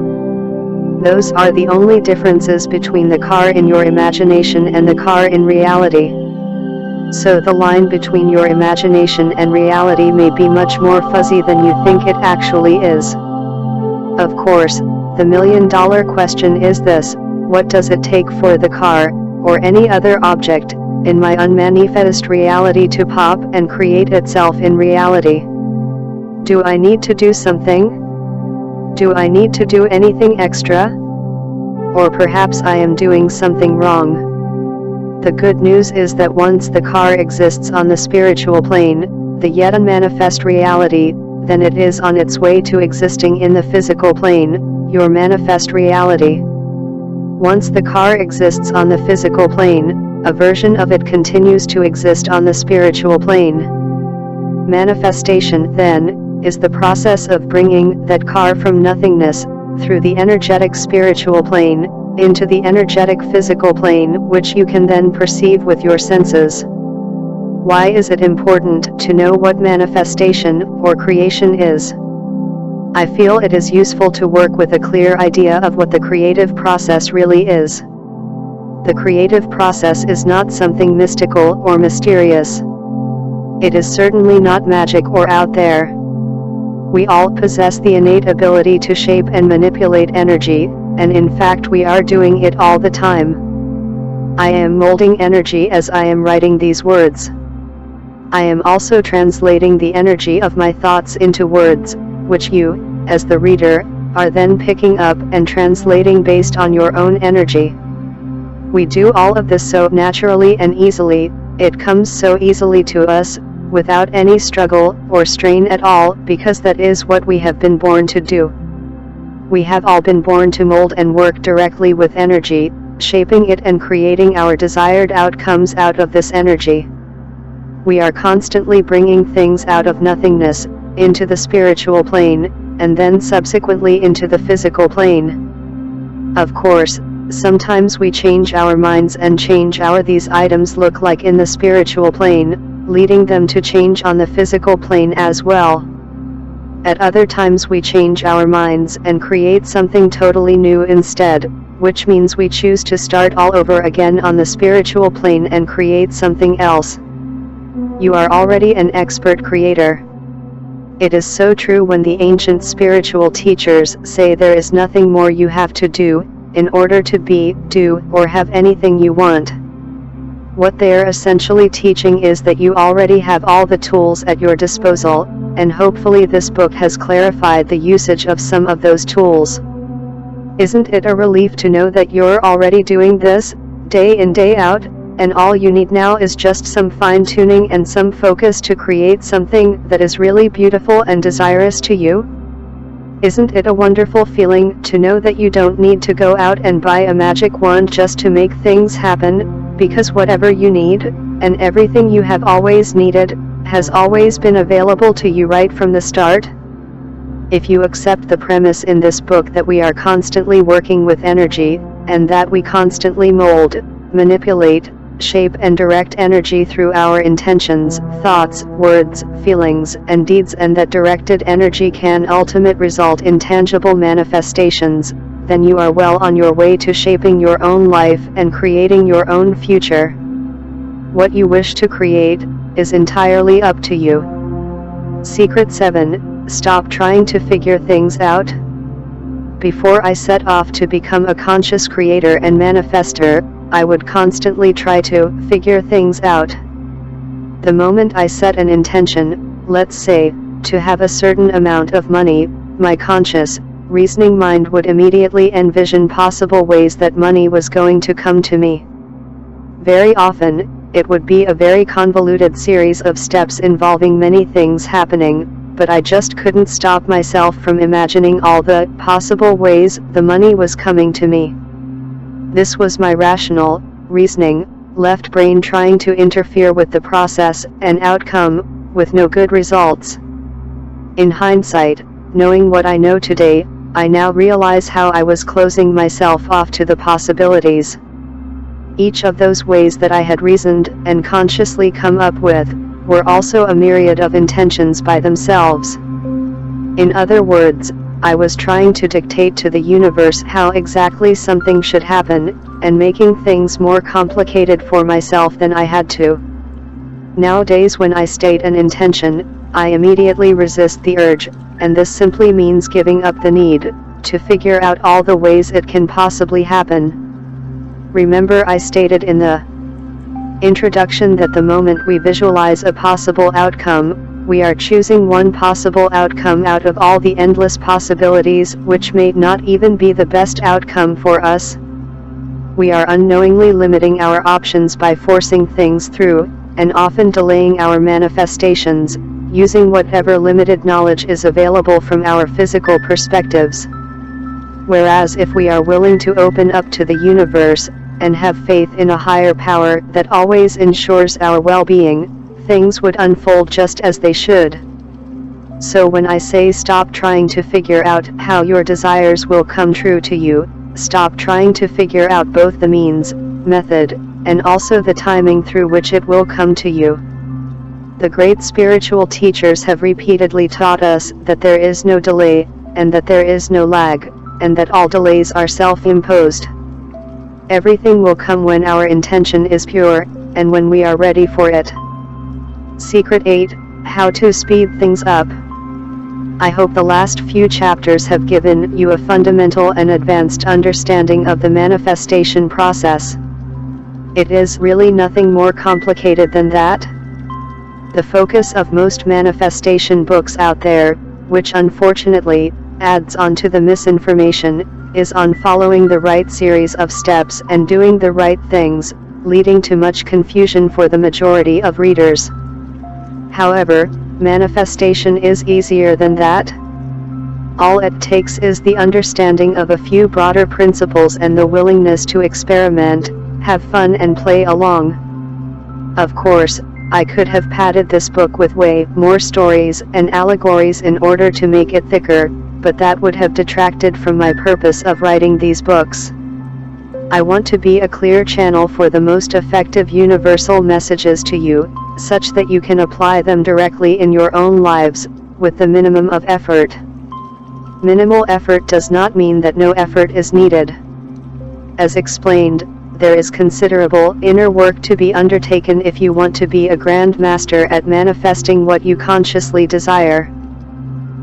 Those are the only differences between the car in your imagination and the car in reality. So the line between your imagination and reality may be much more fuzzy than you think it actually is. Of course, the million-dollar question is this: what does it take for the car, or any other object, in my unmanifest reality to pop and create itself in reality? Do I need to do something? Do I need to do anything extra? Or perhaps I am doing something wrong. The good news is that once the car exists on the spiritual plane, the yet unmanifest reality, then it is on its way to existing in the physical plane, your manifest reality. Once the car exists on the physical plane, a version of it continues to exist on the spiritual plane. Manifestation, then, is the process of bringing that car from nothingness, through the energetic spiritual plane, into the energetic physical plane, which you can then perceive with your senses. Why is it important to know what manifestation, or creation is? I feel it is useful to work with a clear idea of what the creative process really is. The creative process is not something mystical or mysterious. It is certainly not magic or out there. We all possess the innate ability to shape and manipulate energy, and in fact we are doing it all the time. I am molding energy as I am writing these words. I am also translating the energy of my thoughts into words, which you, as the reader, are then picking up and translating based on your own energy. We do all of this so naturally and easily, it comes so easily to us, without any struggle or strain at all, because that is what we have been born to do. We have all been born to mold and work directly with energy, shaping it and creating our desired outcomes out of this energy. We are constantly bringing things out of nothingness, into the spiritual plane, and then subsequently into the physical plane. Of course, sometimes we change our minds and change these items look like in the spiritual plane, leading them to change on the physical plane as well. At other times we change our minds and create something totally new instead, which means we choose to start all over again on the spiritual plane and create something else. You are already an expert creator. It is so true when the ancient spiritual teachers say there is nothing more you have to do, in order to be, do, or have anything you want. What they are essentially teaching is that you already have all the tools at your disposal, and hopefully this book has clarified the usage of some of those tools. Isn't it a relief to know that you're already doing this, day in day out, and all you need now is just some fine-tuning and some focus to create something that is really beautiful and desirous to you? Isn't it a wonderful feeling to know that you don't need to go out and buy a magic wand just to make things happen, because whatever you need, and everything you have always needed, has always been available to you right from the start? If you accept the premise in this book that we are constantly working with energy, and that we constantly mold, manipulate, shape and direct energy through our intentions, thoughts, words, feelings, and deeds, and that directed energy can ultimately result in tangible manifestations, then you are well on your way to shaping your own life and creating your own future. What you wish to create is entirely up to you. Secret 7: Stop trying to figure things out. Before I set off to become a conscious creator and manifester, I would constantly try to figure things out. The moment I set an intention, let's say, to have a certain amount of money, my conscious, reasoning mind would immediately envision possible ways that money was going to come to me. Very often, it would be a very convoluted series of steps involving many things happening, but I just couldn't stop myself from imagining all the possible ways the money was coming to me. This was my rational, reasoning, left brain trying to interfere with the process and outcome, with no good results. In hindsight, knowing what I know today, I now realize how I was closing myself off to the possibilities. Each of those ways that I had reasoned and consciously come up with were also a myriad of intentions by themselves. In other words, I was trying to dictate to the universe how exactly something should happen, and making things more complicated for myself than I had to. Nowadays, when I state an intention, I immediately resist the urge, and this simply means giving up the need to figure out all the ways it can possibly happen. Remember, I stated in the introduction that the moment we visualize a possible outcome, we are choosing one possible outcome out of all the endless possibilities, which may not even be the best outcome for us. We are unknowingly limiting our options by forcing things through, and often delaying our manifestations, using whatever limited knowledge is available from our physical perspectives. Whereas if we are willing to open up to the universe, and have faith in a higher power that always ensures our well-being, things would unfold just as they should. So when I say stop trying to figure out how your desires will come true to you, stop trying to figure out both the means, method, and also the timing through which it will come to you. The great spiritual teachers have repeatedly taught us that there is no delay, and that there is no lag, and that all delays are self-imposed. Everything will come when our intention is pure, and when we are ready for it. Secret 8: How to Speed Things Up. I hope the last few chapters have given you a fundamental and advanced understanding of the manifestation process. It is really nothing more complicated than that. The focus of most manifestation books out there, which unfortunately adds on to the misinformation, is on following the right series of steps and doing the right things, leading to much confusion for the majority of readers. However, manifestation is easier than that. All it takes is the understanding of a few broader principles and the willingness to experiment, have fun and play along. Of course, I could have padded this book with way more stories and allegories in order to make it thicker, but that would have detracted from my purpose of writing these books. I want to be a clear channel for the most effective universal messages to you, such that you can apply them directly in your own lives, with the minimum of effort. Minimal effort does not mean that no effort is needed. As explained, there is considerable inner work to be undertaken if you want to be a grand master at manifesting what you consciously desire.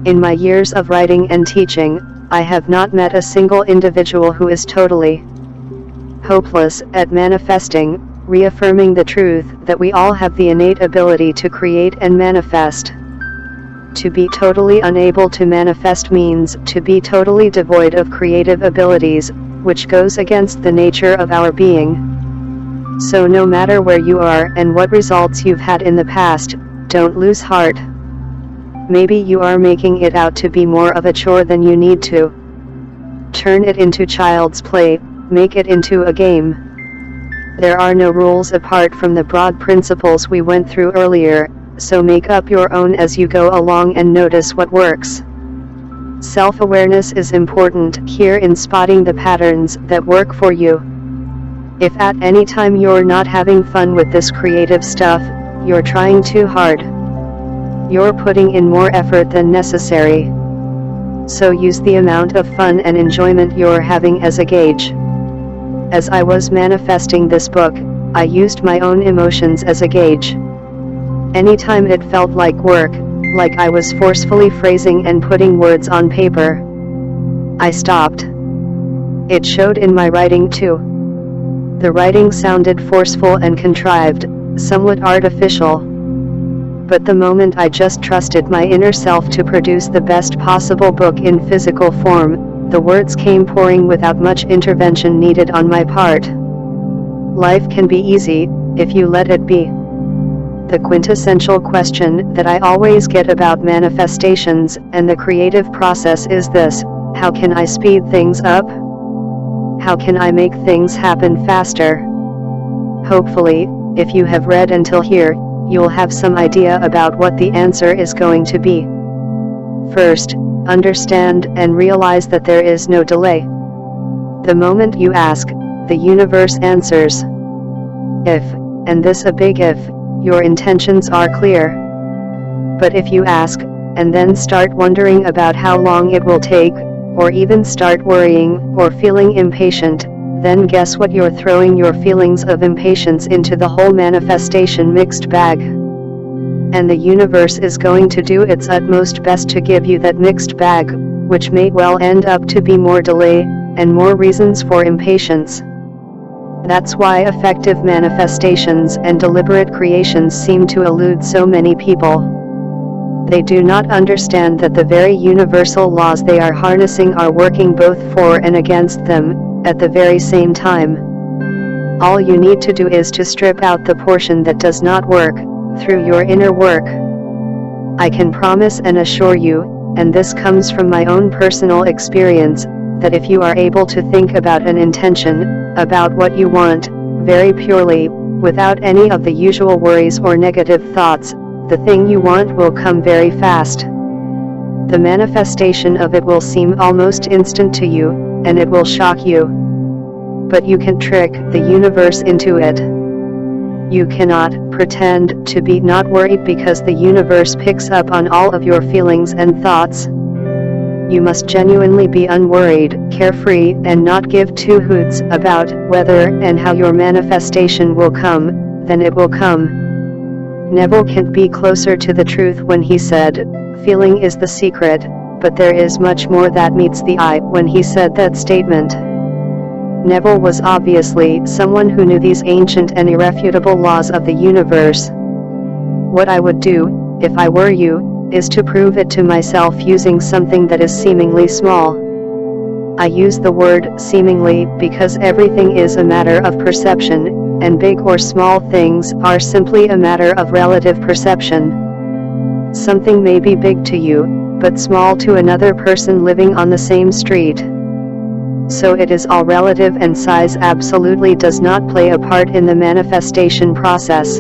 In my years of writing and teaching, I have not met a single individual who is totally hopeless at manifesting, reaffirming the truth that we all have the innate ability to create and manifest. To be totally unable to manifest means to be totally devoid of creative abilities, which goes against the nature of our being. So no matter where you are and what results you've had in the past, don't lose heart. Maybe you are making it out to be more of a chore than you need to. Turn it into child's play, make it into a game. There are no rules apart from the broad principles we went through earlier, so make up your own as you go along and notice what works. Self-awareness is important here in spotting the patterns that work for you. If at any time you're not having fun with this creative stuff, you're trying too hard. You're putting in more effort than necessary. So use the amount of fun and enjoyment you're having as a gauge. As I was manifesting this book, I used my own emotions as a gauge. Anytime it felt like work, like I was forcefully phrasing and putting words on paper, I stopped. It showed in my writing too. The writing sounded forceful and contrived, somewhat artificial. But the moment I just trusted my inner self to produce the best possible book in physical form, the words came pouring without much intervention needed on my part. Life can be easy, if you let it be. The quintessential question that I always get about manifestations and the creative process is this: how can I speed things up? How can I make things happen faster? Hopefully, if you have read until here, you'll have some idea about what the answer is going to be. First, understand and realize that there is no delay. The moment you ask, the universe answers. If, and this a big if, your intentions are clear. But if you ask, and then start wondering about how long it will take, or even start worrying or feeling impatient, then guess what, you're throwing your feelings of impatience into the whole manifestation mixed bag. And the universe is going to do its utmost best to give you that mixed bag, which may well end up to be more delay, and more reasons for impatience. That's why effective manifestations and deliberate creations seem to elude so many people. They do not understand that the very universal laws they are harnessing are working both for and against them, at the very same time. All you need to do is to strip out the portion that does not work, through your inner work. I can promise and assure you, and this comes from my own personal experience, that if you are able to think about an intention, about what you want, very purely, without any of the usual worries or negative thoughts, the thing you want will come very fast. The manifestation of it will seem almost instant to you, and it will shock you. But you can trick the universe into it. You cannot pretend to be not worried because the universe picks up on all of your feelings and thoughts. You must genuinely be unworried, carefree, and not give two hoots about whether and how your manifestation will come, then it will come. Neville can't be closer to the truth when he said, "Feeling is the secret," but there is much more that meets the eye when he said that statement. Neville was obviously someone who knew these ancient and irrefutable laws of the universe. What I would do, if I were you, is to prove it to myself using something that is seemingly small. I use the word seemingly because everything is a matter of perception, and big or small things are simply a matter of relative perception. Something may be big to you, but small to another person living on the same street. So it is all relative, and size absolutely does not play a part in the manifestation process.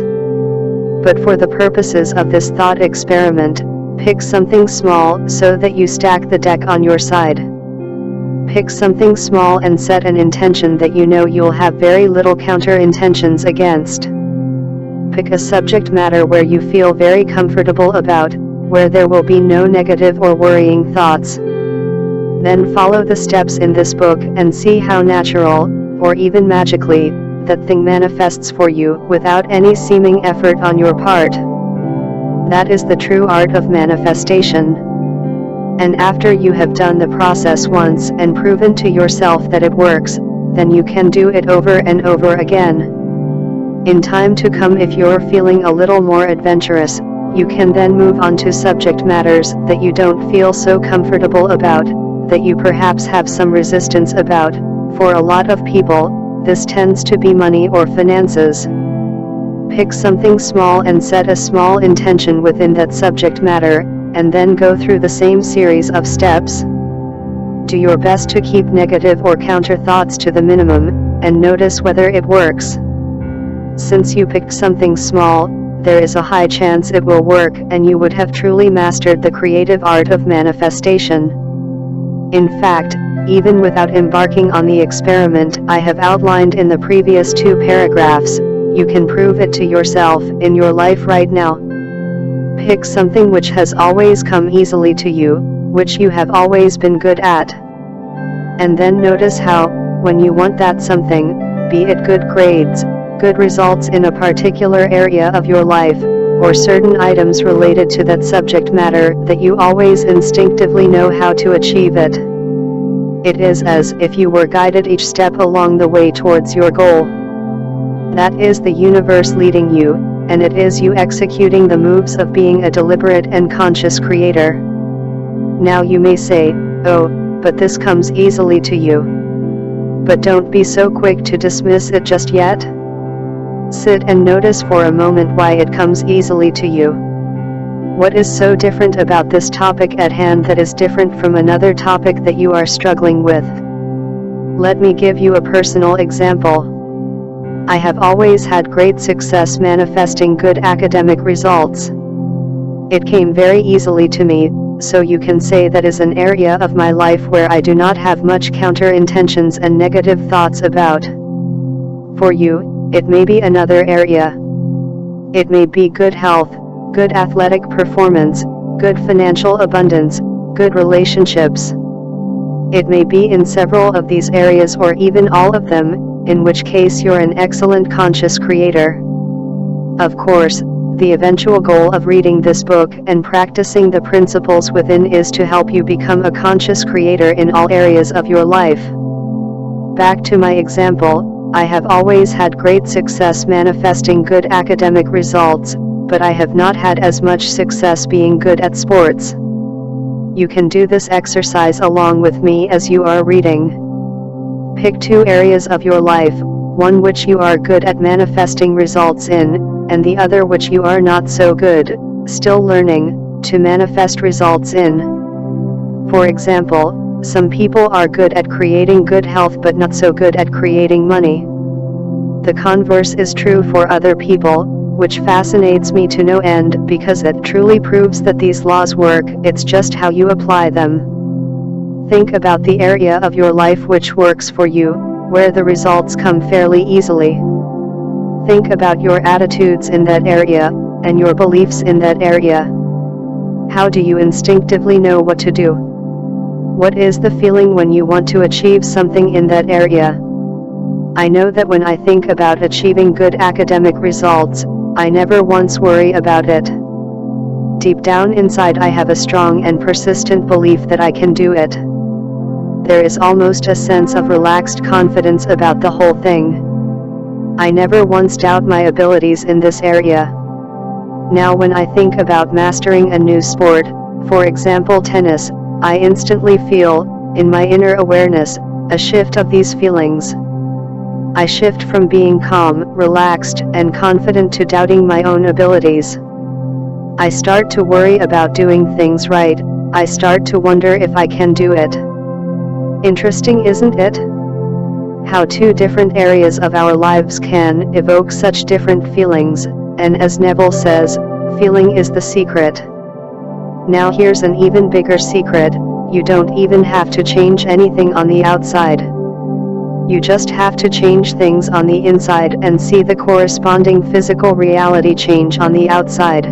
But for the purposes of this thought experiment, pick something small so that you stack the deck on your side. Pick something small and set an intention that you know you'll have very little counter-intentions against. Pick a subject matter where you feel very comfortable about, where there will be no negative or worrying thoughts. Then follow the steps in this book and see how natural, or even magically, that thing manifests for you without any seeming effort on your part. That is the true art of manifestation. And after you have done the process once and proven to yourself that it works, then you can do it over and over again. In time to come, if you're feeling a little more adventurous, you can then move on to subject matters that you don't feel so comfortable about, that you perhaps have some resistance about. For a lot of people, this tends to be money or finances. Pick something small and set a small intention within that subject matter, and then go through the same series of steps. Do your best to keep negative or counter thoughts to the minimum, and notice whether it works. Since you picked something small, there is a high chance it will work, and you would have truly mastered the creative art of manifestation. In fact, even without embarking on the experiment I have outlined in the previous 2 paragraphs, you can prove it to yourself in your life right now. Pick something which has always come easily to you, which you have always been good at. And then notice how, when you want that something, be it good grades, good results in a particular area of your life, or certain items related to that subject matter, that you always instinctively know how to achieve it. It is as if you were guided each step along the way towards your goal. That is the universe leading you, and it is you executing the moves of being a deliberate and conscious creator. Now you may say, "Oh, but this comes easily to you." But don't be so quick to dismiss it just yet. Sit and notice for a moment why it comes easily to you. What is so different about this topic at hand that is different from another topic that you are struggling with? Let me give you a personal example. I have always had great success manifesting good academic results. It came very easily to me, so you can say that is an area of my life where I do not have much counter intentions and negative thoughts about. For you, it may be another area. It may be good health, good athletic performance, good financial abundance, good relationships. It may be in several of these areas or even all of them, in which case you're an excellent conscious creator. Of course, the eventual goal of reading this book and practicing the principles within is to help you become a conscious creator in all areas of your life. Back to my example, I have always had great success manifesting good academic results, but I have not had as much success being good at sports. You can do this exercise along with me as you are reading. Pick 2 areas of your life, one which you are good at manifesting results in, and the other which you are not so good, still learning, to manifest results in. For example, some people are good at creating good health but not so good at creating money. The converse is true for other people, which fascinates me to no end because it truly proves that these laws work, it's just how you apply them. Think about the area of your life which works for you, where the results come fairly easily. Think about your attitudes in that area, and your beliefs in that area. How do you instinctively know what to do? What is the feeling when you want to achieve something in that area? I know that when I think about achieving good academic results, I never once worry about it. Deep down inside I have a strong and persistent belief that I can do it. There is almost a sense of relaxed confidence about the whole thing. I never once doubt my abilities in this area. Now when I think about mastering a new sport, for example tennis, I instantly feel, in my inner awareness, a shift of these feelings. I shift from being calm, relaxed, and confident to doubting my own abilities. I start to worry about doing things right, I start to wonder if I can do it. Interesting, isn't it? How 2 different areas of our lives can evoke such different feelings, and as Neville says, feeling is the secret. Now here's an even bigger secret, you don't even have to change anything on the outside. You just have to change things on the inside and see the corresponding physical reality change on the outside.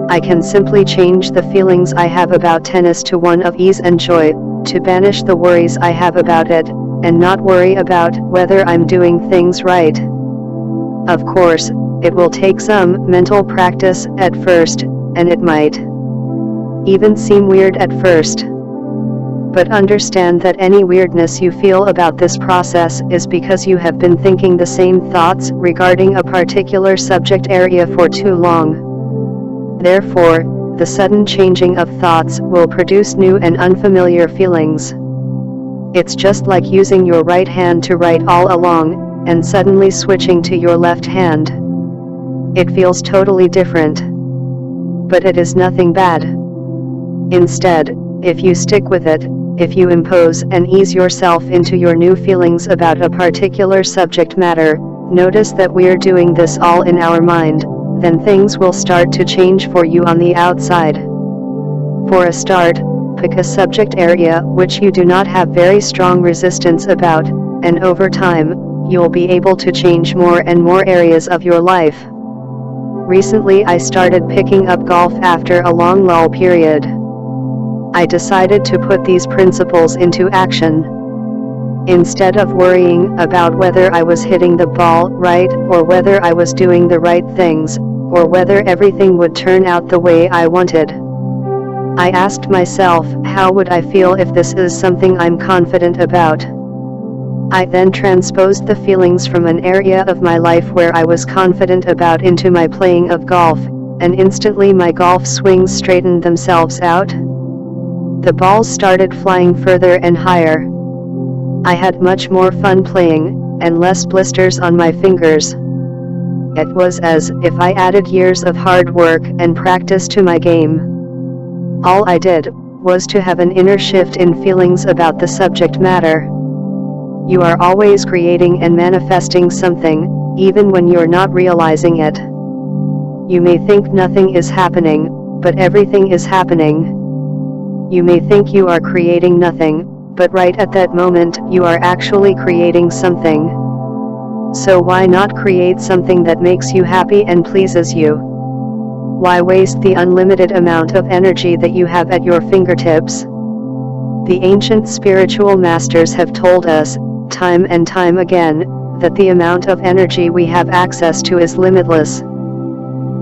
I can simply change the feelings I have about tennis to one of ease and joy, to banish the worries I have about it, and not worry about whether I'm doing things right. Of course, it will take some mental practice at first, and it might even seem weird at first. But understand that any weirdness you feel about this process is because you have been thinking the same thoughts regarding a particular subject area for too long. Therefore, the sudden changing of thoughts will produce new and unfamiliar feelings. It's just like using your right hand to write all along, and suddenly switching to your left hand. It feels totally different. But it is nothing bad. Instead, if you stick with it, if you impose and ease yourself into your new feelings about a particular subject matter, notice that we're doing this all in our mind, then things will start to change for you on the outside. For a start, pick a subject area which you do not have very strong resistance about, and over time, you'll be able to change more and more areas of your life. Recently I started picking up golf after a long lull period. I decided to put these principles into action. Instead of worrying about whether I was hitting the ball right, or whether I was doing the right things, or whether everything would turn out the way I wanted, I asked myself, how would I feel if this is something I'm confident about? I then transposed the feelings from an area of my life where I was confident about into my playing of golf, and instantly my golf swings straightened themselves out. The balls started flying further and higher. I had much more fun playing, and less blisters on my fingers. It was as if I added years of hard work and practice to my game. All I did was to have an inner shift in feelings about the subject matter. You are always creating and manifesting something, even when you're not realizing it. You may think nothing is happening, but everything is happening. You may think you are creating nothing, but right at that moment you are actually creating something. So why not create something that makes you happy and pleases you? Why waste the unlimited amount of energy that you have at your fingertips? The ancient spiritual masters have told us, time and time again, that the amount of energy we have access to is limitless.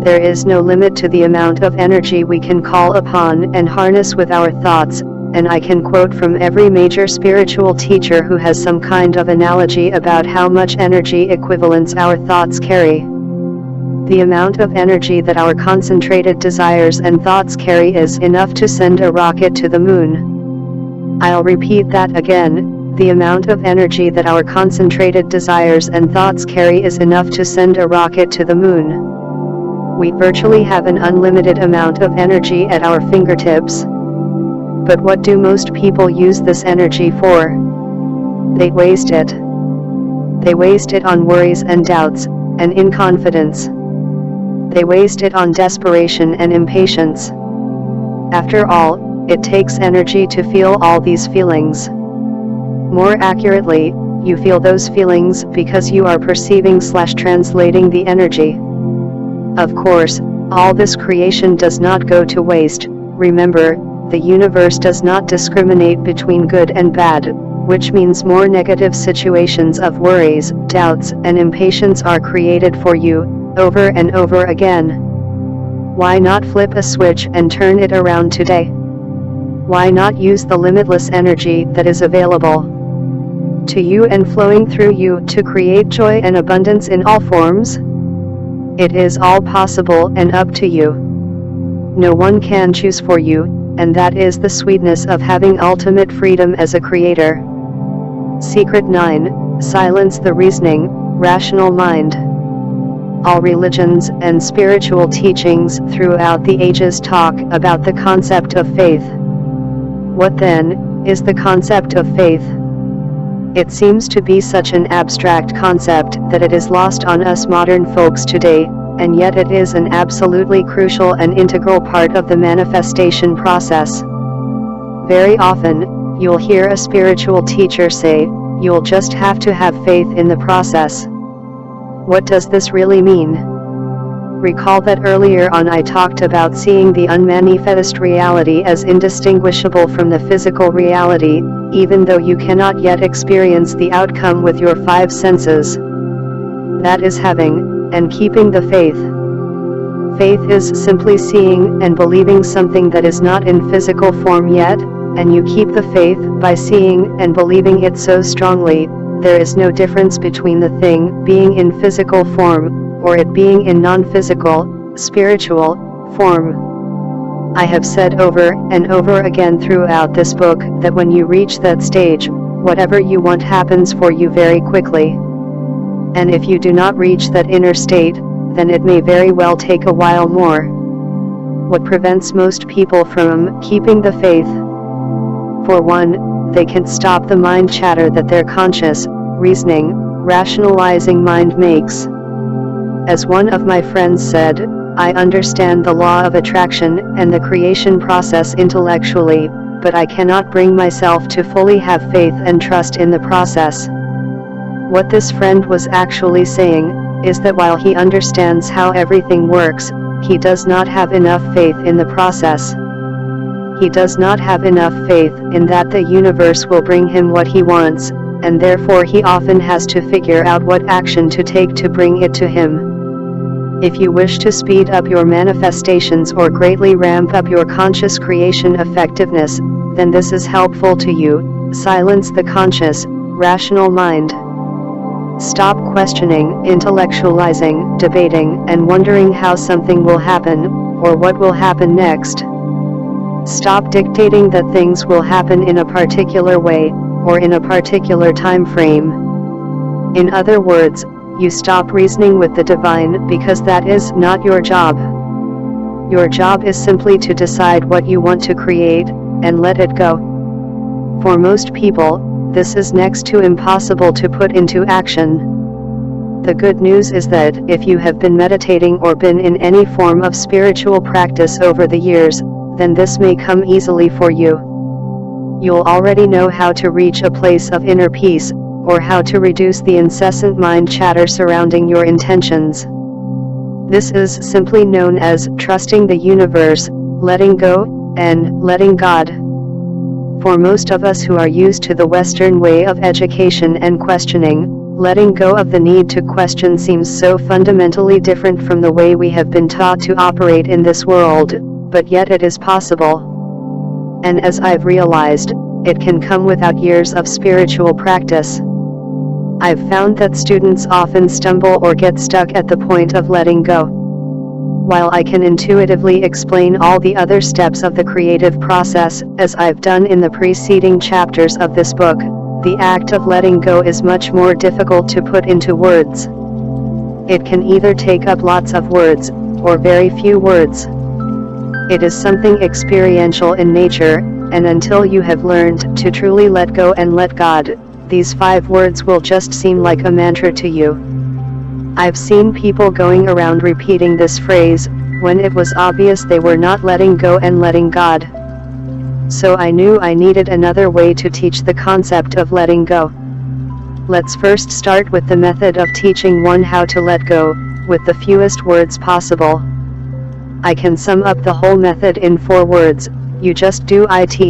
There is no limit to the amount of energy we can call upon and harness with our thoughts, and I can quote from every major spiritual teacher who has some kind of analogy about how much energy equivalence our thoughts carry. The amount of energy that our concentrated desires and thoughts carry is enough to send a rocket to the moon. I'll repeat that again, the amount of energy that our concentrated desires and thoughts carry is enough to send a rocket to the moon. We virtually have an unlimited amount of energy at our fingertips. But what do most people use this energy for? They waste it. They waste it on worries and doubts, and inconfidence. They waste it on desperation and impatience. After all, it takes energy to feel all these feelings. More accurately, you feel those feelings because you are perceiving/translating the energy. Of course, all this creation does not go to waste. Remember, the universe does not discriminate between good and bad, which means more negative situations of worries, doubts, and impatience are created for you, over and over again. Why not flip a switch and turn it around today? Why not use the limitless energy that is available to you and flowing through you to create joy and abundance in all forms? It is all possible and up to you. No one can choose for you, and that is the sweetness of having ultimate freedom as a creator. Secret 9, silence the reasoning, rational mind. All religions and spiritual teachings throughout the ages talk about the concept of faith. What then is the concept of faith? It seems to be such an abstract concept that it is lost on us modern folks today, and yet it is an absolutely crucial and integral part of the manifestation process. Very often, you'll hear a spiritual teacher say, "You'll just have to have faith in the process." What does this really mean? Recall that earlier on I talked about seeing the unmanifest reality as indistinguishable from the physical reality, even though you cannot yet experience the outcome with your 5 senses. That is having and keeping the faith. Faith is simply seeing and believing something that is not in physical form yet, and you keep the faith by seeing and believing it so strongly. There is no difference between the thing being in physical form, or it being in non-physical, spiritual, form. I have said over and over again throughout this book that when you reach that stage, whatever you want happens for you very quickly. And if you do not reach that inner state, then it may very well take a while more. What prevents most people from keeping the faith? For one, they can't stop the mind chatter that their conscious, reasoning, rationalizing mind makes. As one of my friends said, I understand the law of attraction and the creation process intellectually, but I cannot bring myself to fully have faith and trust in the process. What this friend was actually saying is that while he understands how everything works, he does not have enough faith in the process. He does not have enough faith in that the universe will bring him what he wants, and therefore he often has to figure out what action to take to bring it to him. If you wish to speed up your manifestations or greatly ramp up your conscious creation effectiveness, then this is helpful to you. Silence the conscious, rational mind. Stop questioning, intellectualizing, debating, and wondering how something will happen, or what will happen next. Stop dictating that things will happen in a particular way, or in a particular time frame. In other words, you stop reasoning with the divine because that is not your job. Your job is simply to decide what you want to create, and let it go. For most people, this is next to impossible to put into action. The good news is that if you have been meditating or been in any form of spiritual practice over the years, then this may come easily for you. You'll already know how to reach a place of inner peace, or how to reduce the incessant mind chatter surrounding your intentions. This is simply known as trusting the universe, letting go, and letting God. For most of us who are used to the Western way of education and questioning, letting go of the need to question seems so fundamentally different from the way we have been taught to operate in this world, but yet it is possible. And as I've realized, it can come without years of spiritual practice. I've found that students often stumble or get stuck at the point of letting go. While I can intuitively explain all the other steps of the creative process, as I've done in the preceding chapters of this book, the act of letting go is much more difficult to put into words. It can either take up lots of words, or very few words. It is something experiential in nature, and until you have learned to truly let go and let God, these 5 words will just seem like a mantra to you. I've seen people going around repeating this phrase, when it was obvious they were not letting go and letting God. So I knew I needed another way to teach the concept of letting go. Let's first start with the method of teaching one how to let go, with the fewest words possible. I can sum up the whole method in 4 words: you just do it.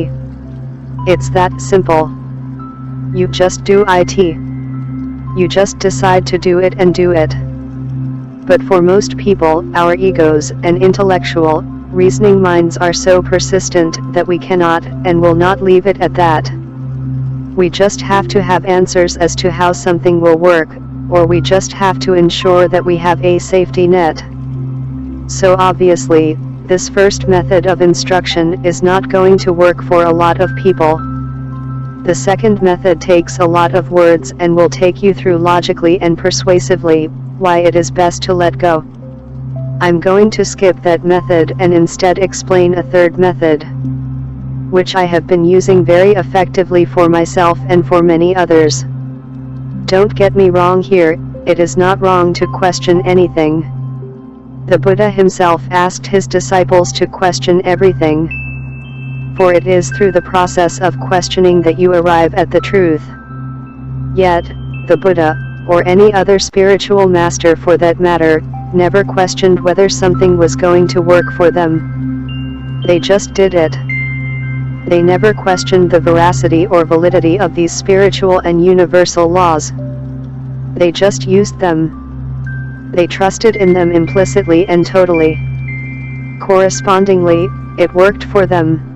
It's that simple. You just do it. You just decide to do it and do it. But for most people, our egos and intellectual, reasoning minds are so persistent that we cannot and will not leave it at that. We just have to have answers as to how something will work, or we just have to ensure that we have a safety net. So obviously, this first method of instruction is not going to work for a lot of people. The second method takes a lot of words and will take you through logically and persuasively why it is best to let go. I'm going to skip that method and instead explain a third method, which I have been using very effectively for myself and for many others. Don't get me wrong here, it is not wrong to question anything. The Buddha himself asked his disciples to question everything. For it is through the process of questioning that you arrive at the truth. Yet, the Buddha, or any other spiritual master for that matter, never questioned whether something was going to work for them. They just did it. They never questioned the veracity or validity of these spiritual and universal laws. They just used them. They trusted in them implicitly and totally. Correspondingly, it worked for them.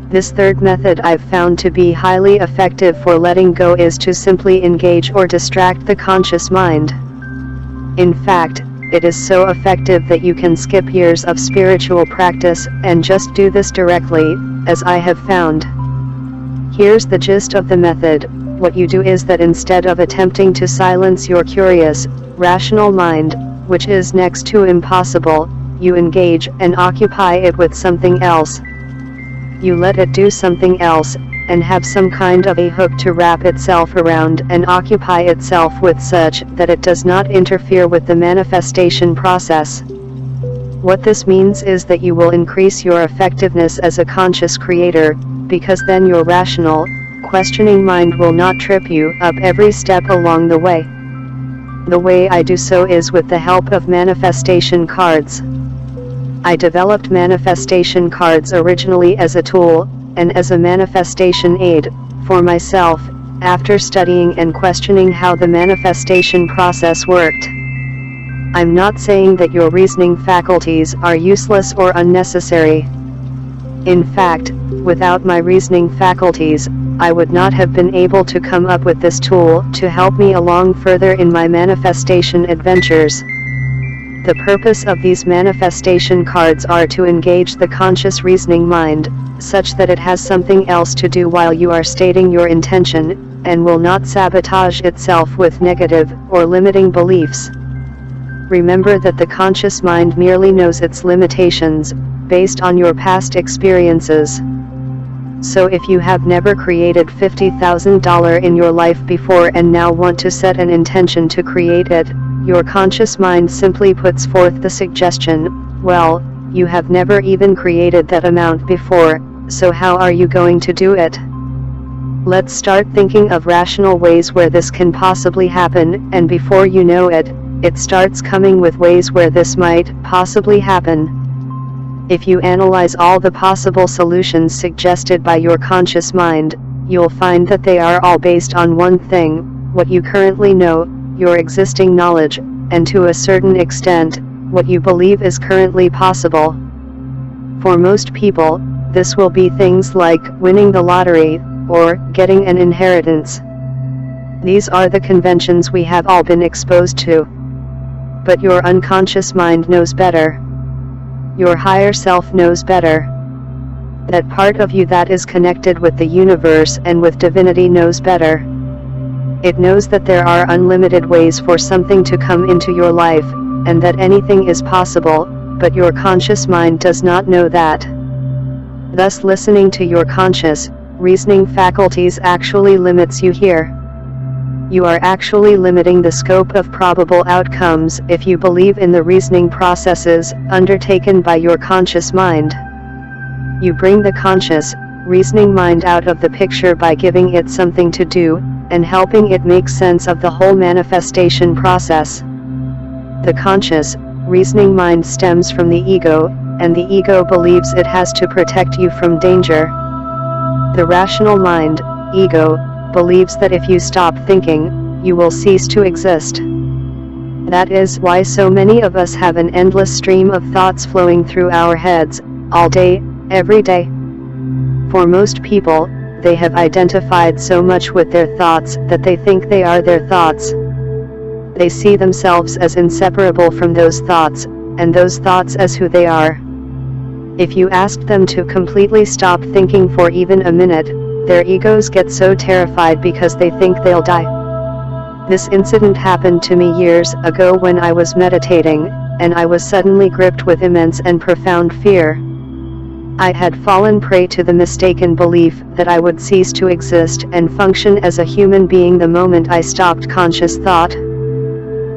This third method I've found to be highly effective for letting go is to simply engage or distract the conscious mind. In fact, it is so effective that you can skip years of spiritual practice and just do this directly, as I have found. Here's the gist of the method. What you do is that instead of attempting to silence your curious, rational mind, which is next to impossible, you engage and occupy it with something else. You let it do something else, and have some kind of a hook to wrap itself around and occupy itself with such that it does not interfere with the manifestation process. What this means is that you will increase your effectiveness as a conscious creator, because then your rational, questioning mind will not trip you up every step along the way. The way I do so is with the help of manifestation cards. I developed manifestation cards originally as a tool, and as a manifestation aid, for myself, after studying and questioning how the manifestation process worked. I'm not saying that your reasoning faculties are useless or unnecessary. In fact, without my reasoning faculties, I would not have been able to come up with this tool to help me along further in my manifestation adventures. The purpose of these manifestation cards are to engage the conscious reasoning mind, such that it has something else to do while you are stating your intention, and will not sabotage itself with negative or limiting beliefs. Remember that the conscious mind merely knows its limitations, based on your past experiences. So if you have never created $50,000 in your life before and now want to set an intention to create it, your conscious mind simply puts forth the suggestion, well, You have never even created that amount before, so how are you going to do it? Let's start thinking of rational ways where this can possibly happen, and before you know it, it starts coming with ways where this might possibly happen. If you analyze all the possible solutions suggested by your conscious mind, you'll find that they are all based on one thing: what you currently know, your existing knowledge, and to a certain extent, what you believe is currently possible. For most people, this will be things like winning the lottery, or getting an inheritance. These are the conventions we have all been exposed to. But your unconscious mind knows better. Your higher self knows better. That part of you that is connected with the universe and with divinity knows better. It knows that there are unlimited ways for something to come into your life, and that anything is possible, but your conscious mind does not know that. Thus, listening to your conscious, reasoning faculties actually limits you here. You are actually limiting the scope of probable outcomes if you believe in the reasoning processes undertaken by your conscious mind. You bring the conscious, reasoning mind out of the picture by giving it something to do, and helping it make sense of the whole manifestation process. The conscious, reasoning mind stems from the ego, and the ego believes it has to protect you from danger. The rational mind, ego, believes that if you stop thinking, you will cease to exist. That is why so many of us have an endless stream of thoughts flowing through our heads, all day, every day. For most people, they have identified so much with their thoughts that they think they are their thoughts. They see themselves as inseparable from those thoughts, and those thoughts as who they are. If you asked them to completely stop thinking for even a minute, their egos get so terrified because they think they'll die. This incident happened to me years ago when I was meditating, and I was suddenly gripped with immense and profound fear. I had fallen prey to the mistaken belief that I would cease to exist and function as a human being the moment I stopped conscious thought.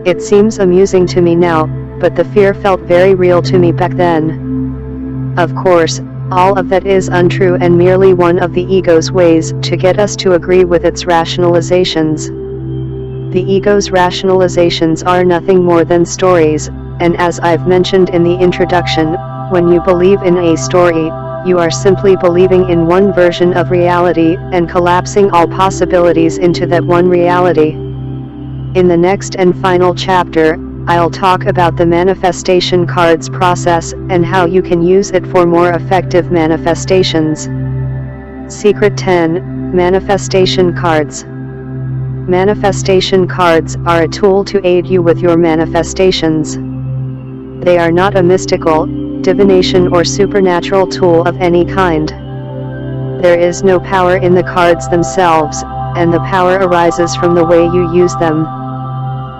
It seems amusing to me now, but the fear felt very real to me back then. Of course, all of that is untrue and merely one of the ego's ways to get us to agree with its rationalizations. The ego's rationalizations are nothing more than stories, and as I've mentioned in the introduction, when you believe in a story, you are simply believing in one version of reality and collapsing all possibilities into that one reality. In the next and final chapter, I'll talk about the manifestation cards process and how you can use it for more effective manifestations. Secret 10, Manifestation Cards. Manifestation cards are a tool to aid you with your manifestations. They are not a mystical, divination or supernatural tool of any kind. There is no power in the cards themselves, and the power arises from the way you use them.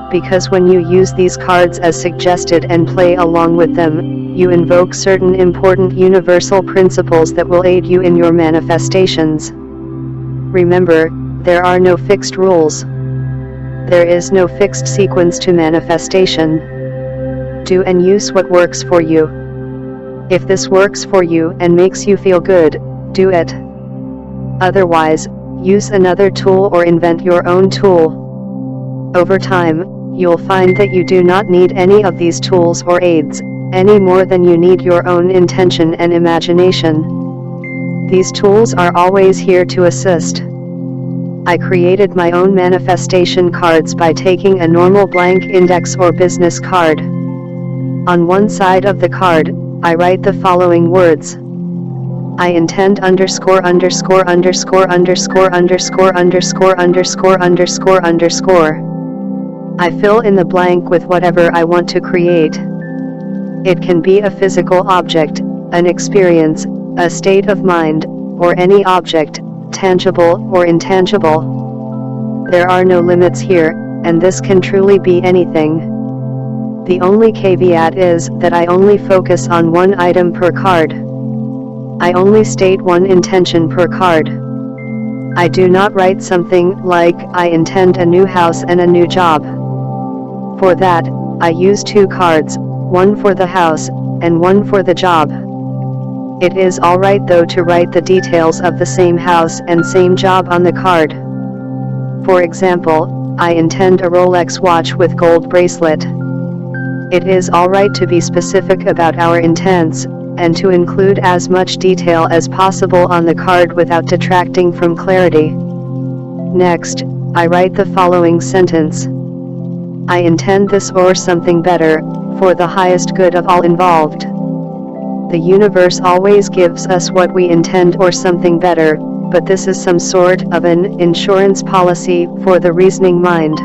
Because when you use these cards as suggested and play along with them, you invoke certain important universal principles that will aid you in your manifestations. Remember, there are no fixed rules. There is no fixed sequence to manifestation. Do and use what works for you. If this works for you and makes you feel good, do it. Otherwise, use another tool or invent your own tool. Over time, you'll find that you do not need any of these tools or aids, any more than you need your own intention and imagination. These tools are always here to assist. I created my own manifestation cards by taking a normal blank index or business card. On one side of the card, I write the following words. I intend underscore underscore underscore underscore underscore underscore underscore underscore underscore. I fill in the blank with whatever I want to create. It can be a physical object, an experience, a state of mind, or any object, tangible or intangible. There are no limits here, and this can truly be anything. The only caveat is that I only focus on one item per card. I only state one intention per card. I do not write something like, I intend a new house and a new job. For that, I use two cards, one for the house, and one for the job. It is alright though to write the details of the same house and same job on the card. For example, I intend a Rolex watch with gold bracelet. It is alright to be specific about our intents, and to include as much detail as possible on the card without detracting from clarity. Next, I write the following sentence. I intend this or something better, for the highest good of all involved. The universe always gives us what we intend or something better, but this is some sort of an insurance policy for the reasoning mind.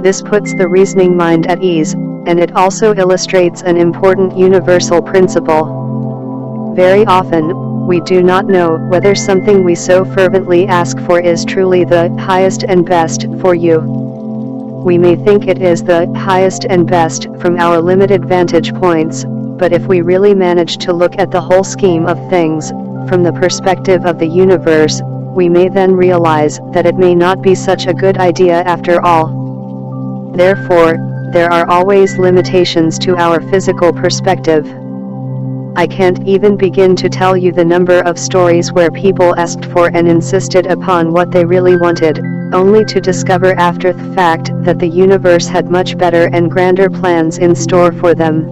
This puts the reasoning mind at ease, and it also illustrates an important universal principle. Very often, we do not know whether something we so fervently ask for is truly the highest and best for you. We may think it is the highest and best from our limited vantage points, but if we really manage to look at the whole scheme of things, from the perspective of the universe, we may then realize that it may not be such a good idea after all. Therefore, there are always limitations to our physical perspective. I can't even begin to tell you the number of stories where people asked for and insisted upon what they really wanted, only to discover after the fact that the universe had much better and grander plans in store for them.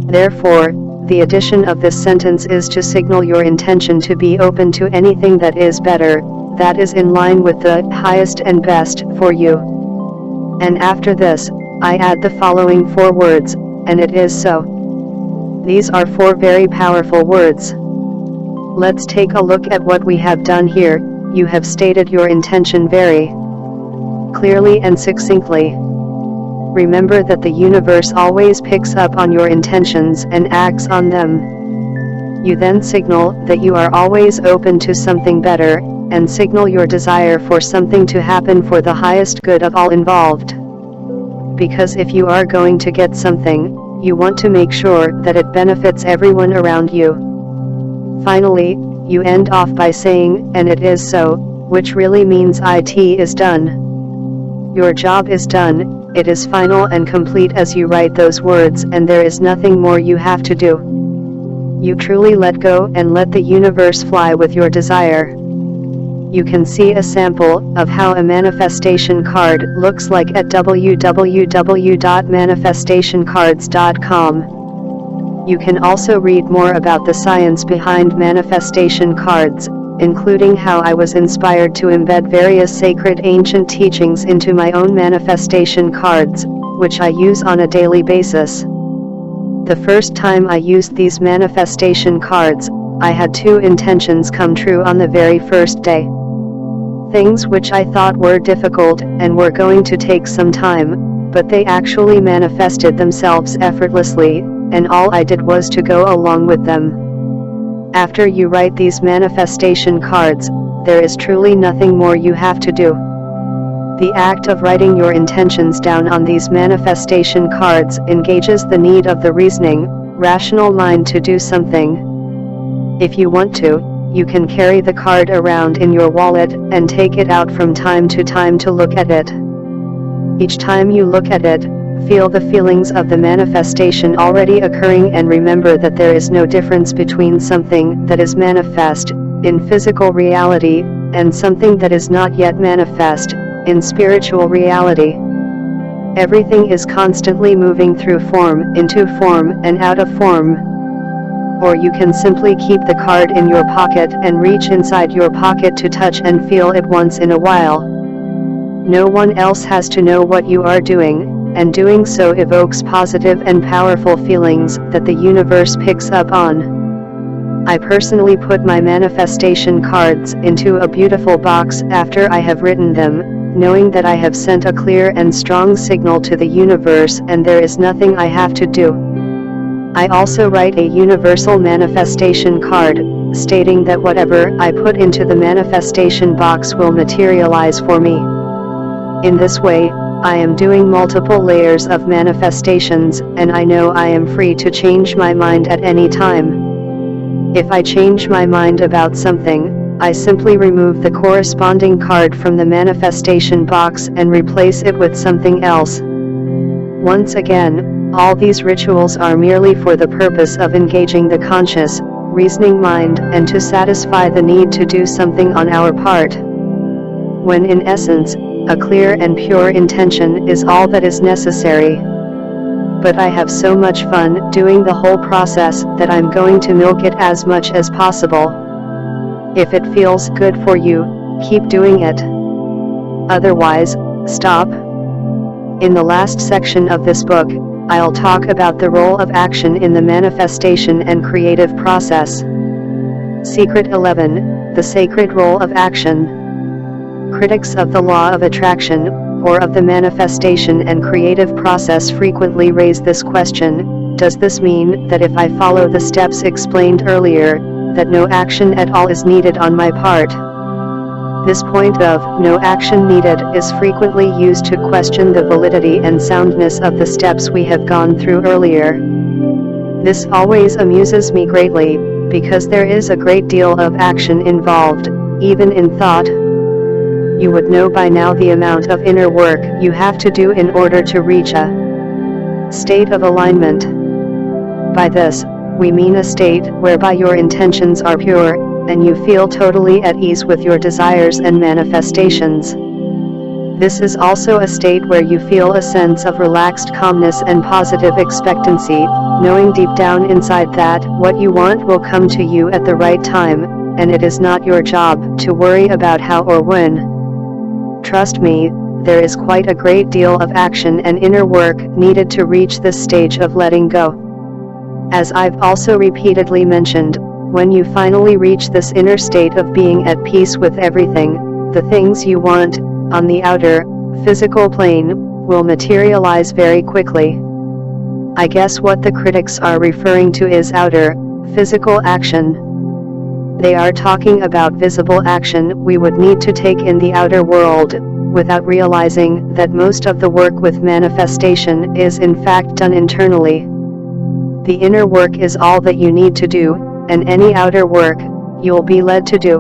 Therefore, the addition of this sentence is to signal your intention to be open to anything that is better, that is in line with the highest and best for you. And after this, I add the following 4 words, and it is so. These are 4 very powerful words. Let's take a look at what we have done here. You have stated your intention very clearly and succinctly. Remember that the universe always picks up on your intentions and acts on them. You then signal that you are always open to something better, and signal your desire for something to happen for the highest good of all involved. Because if you are going to get something, you want to make sure that it benefits everyone around you. Finally, you end off by saying, and it is so, which really means it is done. Your job is done. It is final and complete as you write those words, and there is nothing more you have to do. You truly let go and let the universe fly with your desire. You can see a sample of how a manifestation card looks like at www.manifestationcards.com. You can also read more about the science behind manifestation cards, including how I was inspired to embed various sacred ancient teachings into my own manifestation cards, which I use on a daily basis. The first time I used these manifestation cards, I had 2 intentions come true on the very first day. Things which I thought were difficult and were going to take some time, but they actually manifested themselves effortlessly, and all I did was to go along with them. After you write these manifestation cards, there is truly nothing more you have to do. The act of writing your intentions down on these manifestation cards engages the need of the reasoning, rational mind to do something. If you want to, you can carry the card around in your wallet and take it out from time to look at it. Each time you look at it, feel the feelings of the manifestation already occurring, and remember that there is no difference between something that is manifest in physical reality and something that is not yet manifest in spiritual reality. Everything is constantly moving through form, into form, and out of form. Or you can simply keep the card in your pocket and reach inside your pocket to touch and feel it once in a while. No one else has to know what you are doing, and doing so evokes positive and powerful feelings that the universe picks up on. I personally put my manifestation cards into a beautiful box after I have written them, knowing that I have sent a clear and strong signal to the universe and there is nothing I have to do. I also write a universal manifestation card, stating that whatever I put into the manifestation box will materialize for me. In this way, I am doing multiple layers of manifestations, and I know I am free to change my mind at any time. If I change my mind about something, I simply remove the corresponding card from the manifestation box and replace it with something else. Once again, all these rituals are merely for the purpose of engaging the conscious, reasoning mind and to satisfy the need to do something on our part. When in essence, a clear and pure intention is all that is necessary. But I have so much fun doing the whole process that I'm going to milk it as much as possible. If it feels good for you, keep doing it. Otherwise, stop. In the last section of this book, I'll talk about the role of action in the manifestation and creative process. Secret 11, the sacred role of action. Critics of the law of attraction, or of the manifestation and creative process frequently raise this question: does this mean that if I follow the steps explained earlier, that no action at all is needed on my part? This point of no action needed is frequently used to question the validity and soundness of the steps we have gone through earlier. This always amuses me greatly, because there is a great deal of action involved, even in thought. You would know by now the amount of inner work you have to do in order to reach a state of alignment. By this, we mean a state whereby your intentions are pure, and you feel totally at ease with your desires and manifestations. This is also a state where you feel a sense of relaxed calmness and positive expectancy, knowing deep down inside that what you want will come to you at the right time, and it is not your job to worry about how or when. Trust me, there is quite a great deal of action and inner work needed to reach this stage of letting go. As I've also repeatedly mentioned, when you finally reach this inner state of being at peace with everything, the things you want, on the outer, physical plane, will materialize very quickly. I guess what the critics are referring to is outer, physical action. They are talking about visible action we would need to take in the outer world, without realizing that most of the work with manifestation is in fact done internally. The inner work is all that you need to do, and any outer work, you'll be led to do.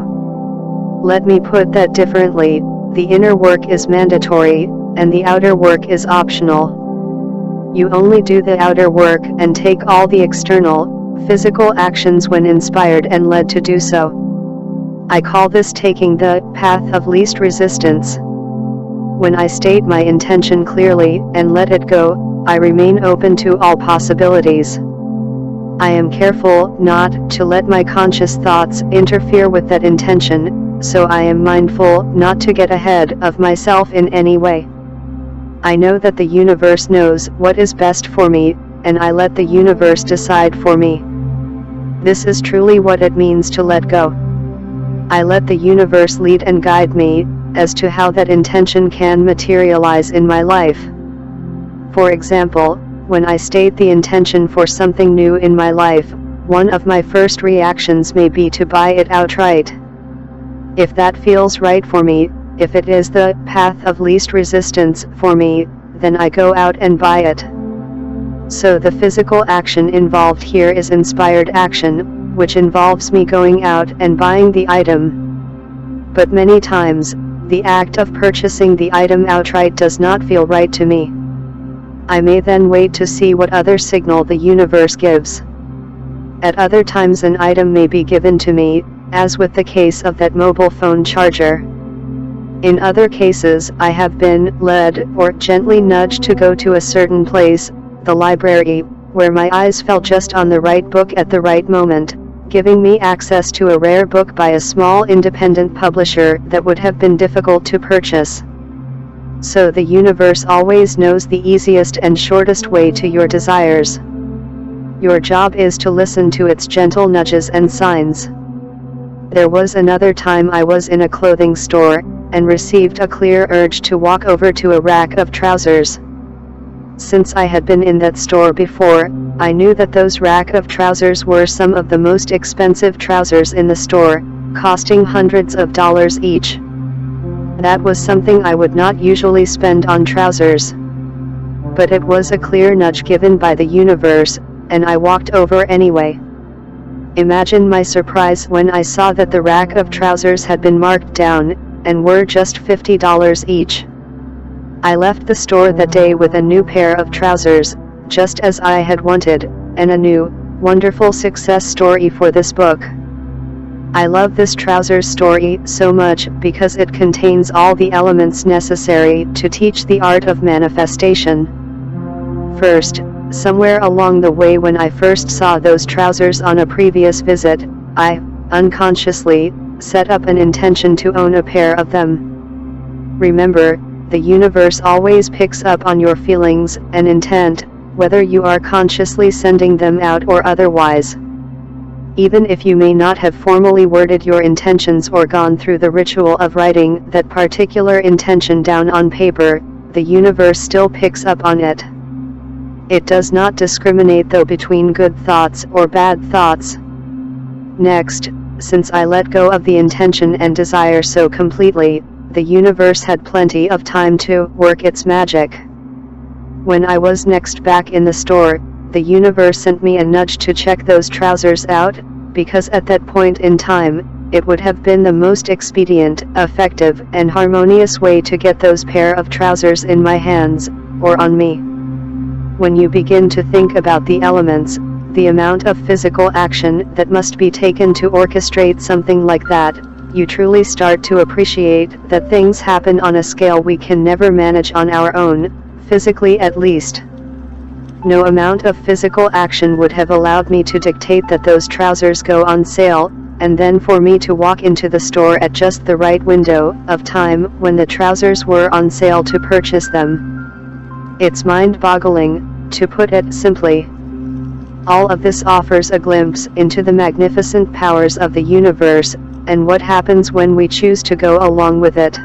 Let me put that differently, the inner work is mandatory, and the outer work is optional. You only do the outer work and take all the external, physical actions when inspired and led to do so. I call this taking the path of least resistance. When I state my intention clearly and let it go, I remain open to all possibilities. I am careful not to let my conscious thoughts interfere with that intention, so I am mindful not to get ahead of myself in any way. I know that the universe knows what is best for me, and I let the universe decide for me. This is truly what it means to let go. I let the universe lead and guide me, as to how that intention can materialize in my life. For example, when I state the intention for something new in my life, one of my first reactions may be to buy it outright. If that feels right for me, if it is the path of least resistance for me, then I go out and buy it. So the physical action involved here is inspired action, which involves me going out and buying the item. But many times, the act of purchasing the item outright does not feel right to me. I may then wait to see what other signal the universe gives. At other times an item may be given to me, as with the case of that mobile phone charger. In other cases I have been led or gently nudged to go to a certain place, the library, where my eyes fell just on the right book at the right moment, giving me access to a rare book by a small independent publisher that would have been difficult to purchase. So the universe always knows the easiest and shortest way to your desires. Your job is to listen to its gentle nudges and signs. There was another time I was in a clothing store, and received a clear urge to walk over to a rack of trousers. Since I had been in that store before, I knew that those rack of trousers were some of the most expensive trousers in the store, costing hundreds of dollars each. That was something I would not usually spend on trousers. But it was a clear nudge given by the universe, and I walked over anyway. Imagine my surprise when I saw that the rack of trousers had been marked down, and were just $50 each. I left the store that day with a new pair of trousers, just as I had wanted, and a new, wonderful success story for this book. I love this trousers story so much because it contains all the elements necessary to teach the art of manifestation. First, somewhere along the way when I first saw those trousers on a previous visit, I, unconsciously, set up an intention to own a pair of them. Remember, the universe always picks up on your feelings and intent, whether you are consciously sending them out or otherwise. Even if you may not have formally worded your intentions or gone through the ritual of writing that particular intention down on paper, the universe still picks up on it. It does not discriminate though between good thoughts or bad thoughts. Next, since I let go of the intention and desire so completely, the universe had plenty of time to work its magic. When I was next back in the store, the universe sent me a nudge to check those trousers out, because at that point in time, it would have been the most expedient, effective, and harmonious way to get those pair of trousers in my hands, or on me. When you begin to think about the elements, the amount of physical action that must be taken to orchestrate something like that, you truly start to appreciate that things happen on a scale we can never manage on our own, physically at least. No amount of physical action would have allowed me to dictate that those trousers go on sale, and then for me to walk into the store at just the right window of time when the trousers were on sale to purchase them. It's mind-boggling, to put it simply. All of this offers a glimpse into the magnificent powers of the universe, and what happens when we choose to go along with it.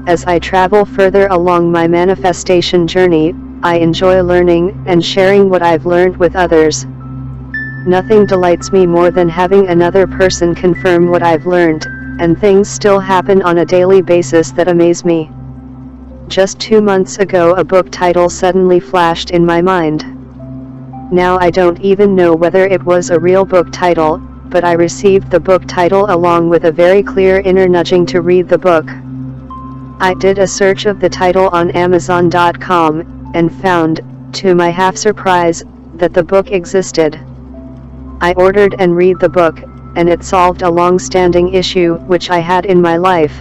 As I travel further along my manifestation journey, I enjoy learning and sharing what I've learned with others. Nothing delights me more than having another person confirm what I've learned, and things still happen on a daily basis that amaze me. Just 2 months ago a book title suddenly flashed in my mind. Now I don't even know whether it was a real book title, but I received the book title along with a very clear inner nudging to read the book. I did a search of the title on Amazon.com, and found, to my half surprise, that the book existed. I ordered and read the book, and it solved a long-standing issue which I had in my life.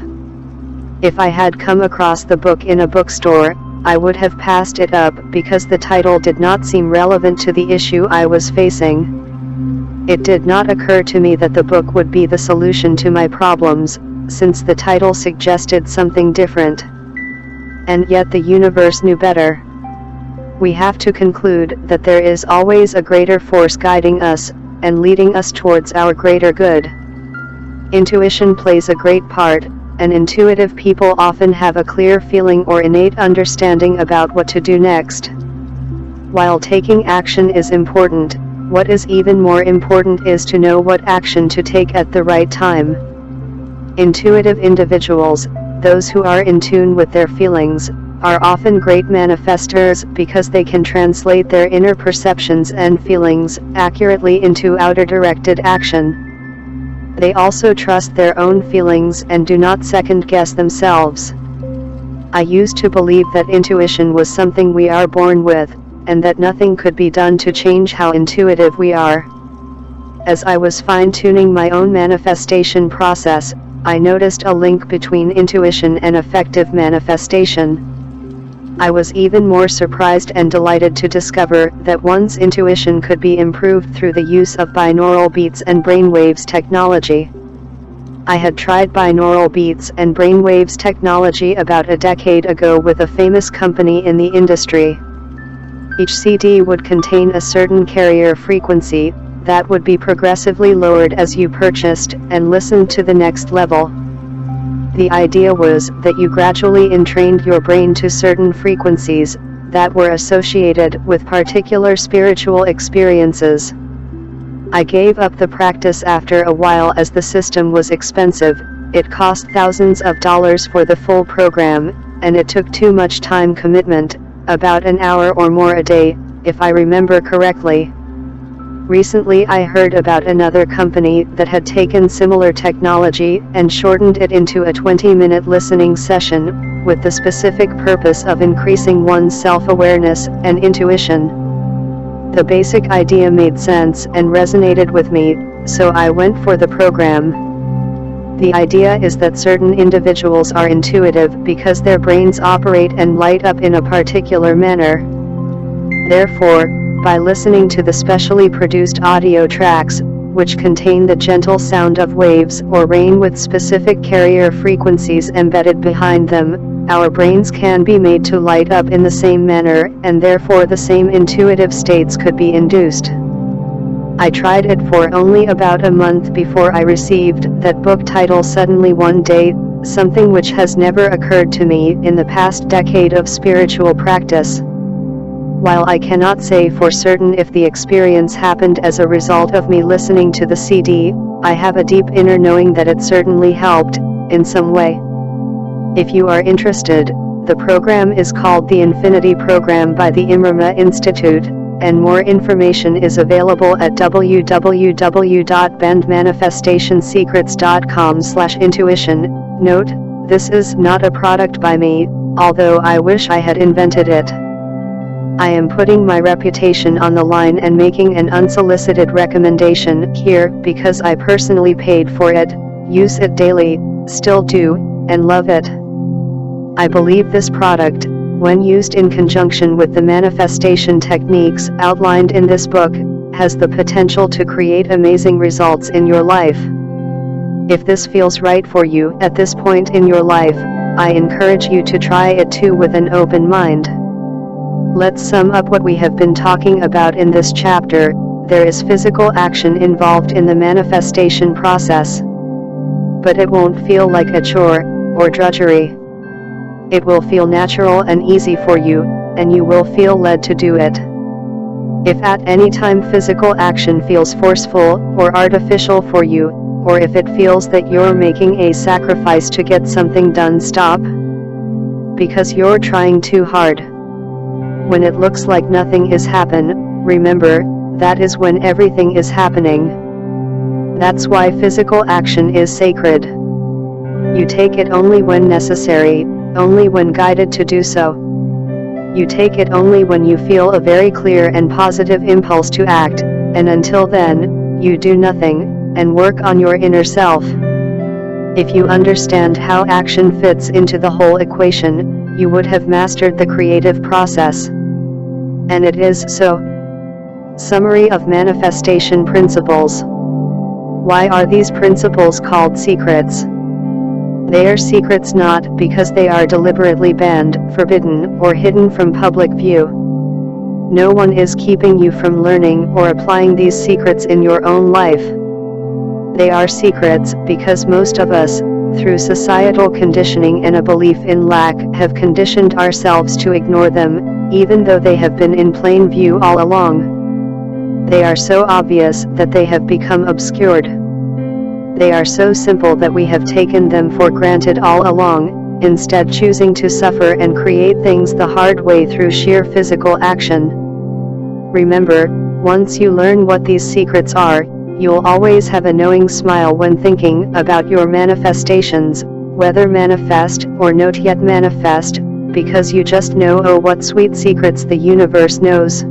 If I had come across the book in a bookstore, I would have passed it up because the title did not seem relevant to the issue I was facing. It did not occur to me that the book would be the solution to my problems, since the title suggested something different. And yet the universe knew better. We have to conclude that there is always a greater force guiding us, and leading us towards our greater good. Intuition plays a great part, and intuitive people often have a clear feeling or innate understanding about what to do next. While taking action is important, what is even more important is to know what action to take at the right time. Intuitive individuals, those who are in tune with their feelings, are often great manifestors because they can translate their inner perceptions and feelings accurately into outer-directed action. They also trust their own feelings and do not second-guess themselves. I used to believe that intuition was something we are born with, and that nothing could be done to change how intuitive we are. As I was fine-tuning my own manifestation process, I noticed a link between intuition and effective manifestation. I was even more surprised and delighted to discover that one's intuition could be improved through the use of binaural beats and brainwaves technology. I had tried binaural beats and brainwaves technology about a decade ago with a famous company in the industry. Each CD would contain a certain carrier frequency that would be progressively lowered as you purchased and listened to the next level. The idea was that you gradually entrained your brain to certain frequencies that were associated with particular spiritual experiences. I gave up the practice after a while as the system was expensive. It cost thousands of dollars for the full program, and it took too much time commitment, about an hour or more a day, if I remember correctly. Recently I heard about another company that had taken similar technology and shortened it into a 20-minute listening session, with the specific purpose of increasing one's self-awareness and intuition. The basic idea made sense and resonated with me, so I went for the program. The idea is that certain individuals are intuitive because their brains operate and light up in a particular manner. Therefore, by listening to the specially produced audio tracks, which contain the gentle sound of waves or rain with specific carrier frequencies embedded behind them, our brains can be made to light up in the same manner, and therefore the same intuitive states could be induced. I tried it for only about a month before I received that book title suddenly one day, something which has never occurred to me in the past decade of spiritual practice. While I cannot say for certain if the experience happened as a result of me listening to the CD, I have a deep inner knowing that it certainly helped, in some way. If you are interested, the program is called the Infinity Program by the Imrama Institute, and more information is available at www.bandmanifestationsecrets.com/intuition. Note, this is not a product by me, although I wish I had invented it. I am putting my reputation on the line and making an unsolicited recommendation here because I personally paid for it, use it daily, still do, and love it. I believe this product, when used in conjunction with the manifestation techniques outlined in this book, has the potential to create amazing results in your life. If this feels right for you at this point in your life, I encourage you to try it too with an open mind. Let's sum up what we have been talking about in this chapter. There is physical action involved in the manifestation process. But it won't feel like a chore, or drudgery. It will feel natural and easy for you, and you will feel led to do it. If at any time physical action feels forceful, or artificial for you, or if it feels that you're making a sacrifice to get something done, stop. Because you're trying too hard. When it looks like nothing is happening, remember, that is when everything is happening. That's why physical action is sacred. You take it only when necessary, only when guided to do so. You take it only when you feel a very clear and positive impulse to act, and until then, you do nothing, and work on your inner self. If you understand how action fits into the whole equation, you would have mastered the creative process. And it is so. Summary of manifestation principles. Why are these principles called secrets? They are secrets not because they are deliberately banned, forbidden, or hidden from public view. No one is keeping you from learning or applying these secrets in your own life. They are secrets because most of us, through societal conditioning and a belief in lack, have conditioned ourselves to ignore them, even though they have been in plain view all along. They are so obvious that they have become obscured. They are so simple that we have taken them for granted all along, instead choosing to suffer and create things the hard way through sheer physical action. Remember, once you learn what these secrets are, you'll always have a knowing smile when thinking about your manifestations, whether manifest or not yet manifest, because you just know, oh, what sweet secrets the universe knows.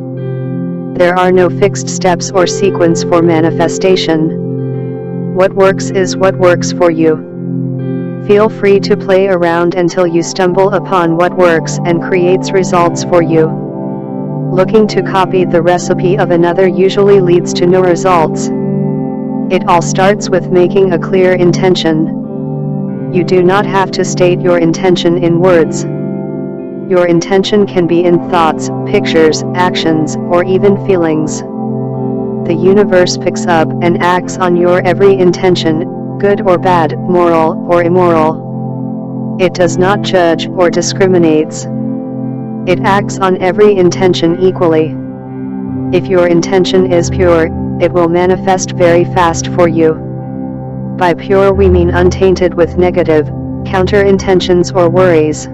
There are no fixed steps or sequence for manifestation. What works is what works for you. Feel free to play around until you stumble upon what works and creates results for you. Looking to copy the recipe of another usually leads to no results. It all starts with making a clear intention. You do not have to state your intention in words. Your intention can be in thoughts, pictures, actions, or even feelings. The universe picks up and acts on your every intention, good or bad, moral or immoral. It does not judge or discriminates. It acts on every intention equally. If your intention is pure, it will manifest very fast for you. By pure we mean untainted with negative, counter intentions or worries.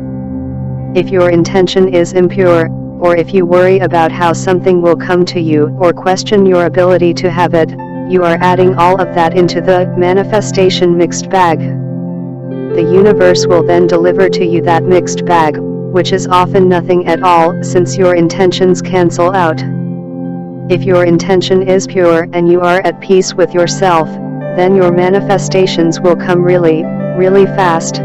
If your intention is impure, or if you worry about how something will come to you or question your ability to have it, you are adding all of that into the manifestation mixed bag. The universe will then deliver to you that mixed bag, which is often nothing at all, since your intentions cancel out. If your intention is pure and you are at peace with yourself, then your manifestations will come really, really fast.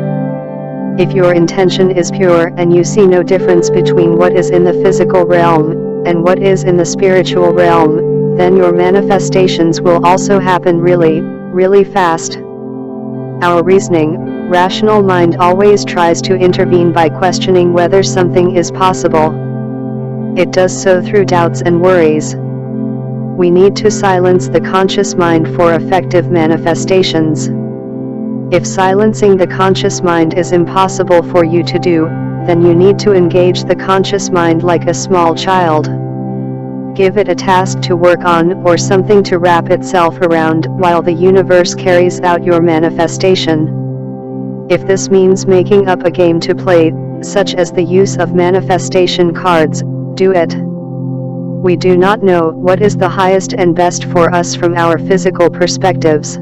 If your intention is pure and you see no difference between what is in the physical realm and what is in the spiritual realm, then your manifestations will also happen really, really fast. Our reasoning, rational mind always tries to intervene by questioning whether something is possible. It does so through doubts and worries. We need to silence the conscious mind for effective manifestations. If silencing the conscious mind is impossible for you to do, then you need to engage the conscious mind like a small child. Give it a task to work on or something to wrap itself around while the universe carries out your manifestation. If this means making up a game to play, such as the use of manifestation cards, do it. We do not know what is the highest and best for us from our physical perspectives.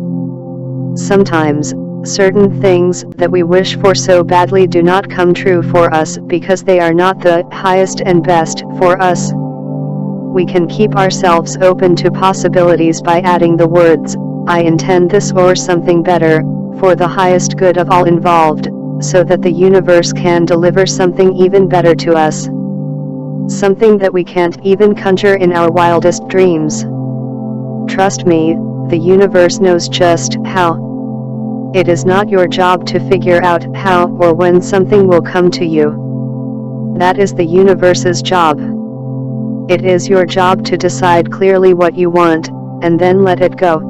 Sometimes, certain things that we wish for so badly do not come true for us because they are not the highest and best for us. We can keep ourselves open to possibilities by adding the words, "I intend this or something better, for the highest good of all involved," so that the universe can deliver something even better to us. Something that we can't even conjure in our wildest dreams. Trust me, the universe knows just how. It is not your job to figure out how or when something will come to you. That is the universe's job. It is your job to decide clearly what you want, and then let it go.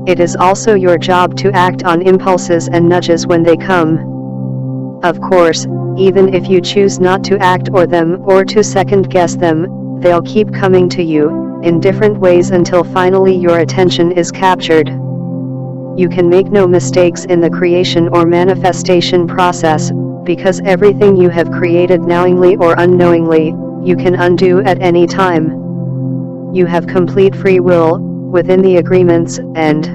It is also your job to act on impulses and nudges when they come. Of course, even if you choose not to act or to second guess them, they'll keep coming to you, in different ways until finally your attention is captured. You can make no mistakes in the creation or manifestation process, because everything you have created knowingly or unknowingly, you can undo at any time. You have complete free will, within the agreements and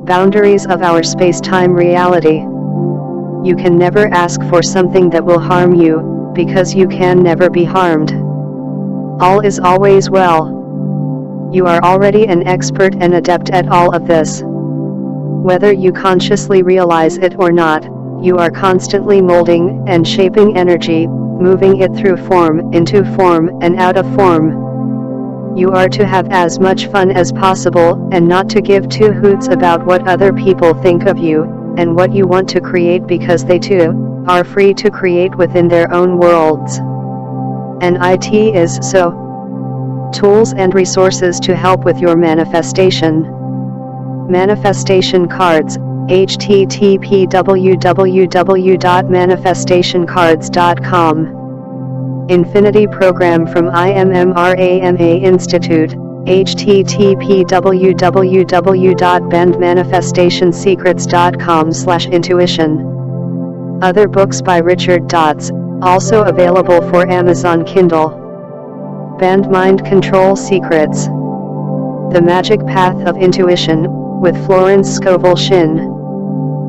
boundaries of our space-time reality. You can never ask for something that will harm you, because you can never be harmed. All is always well. You are already an expert and adept at all of this. Whether you consciously realize it or not, you are constantly molding and shaping energy, moving it through form, into form, and out of form. You are to have as much fun as possible, and not to give two hoots about what other people think of you, and what you want to create, because they too are free to create within their own worlds. And it is so. Tools and resources to help with your manifestation. Manifestation cards, http www.manifestationcards.com. Infinity Program from IMMRAMA Institute, http www.bandmanifestationsecrets.com/intuition. Other books by Richard Dotz, also available for Amazon Kindle. Band Mind Control Secrets. The Magic Path of Intuition, with Florence Scovel Shinn.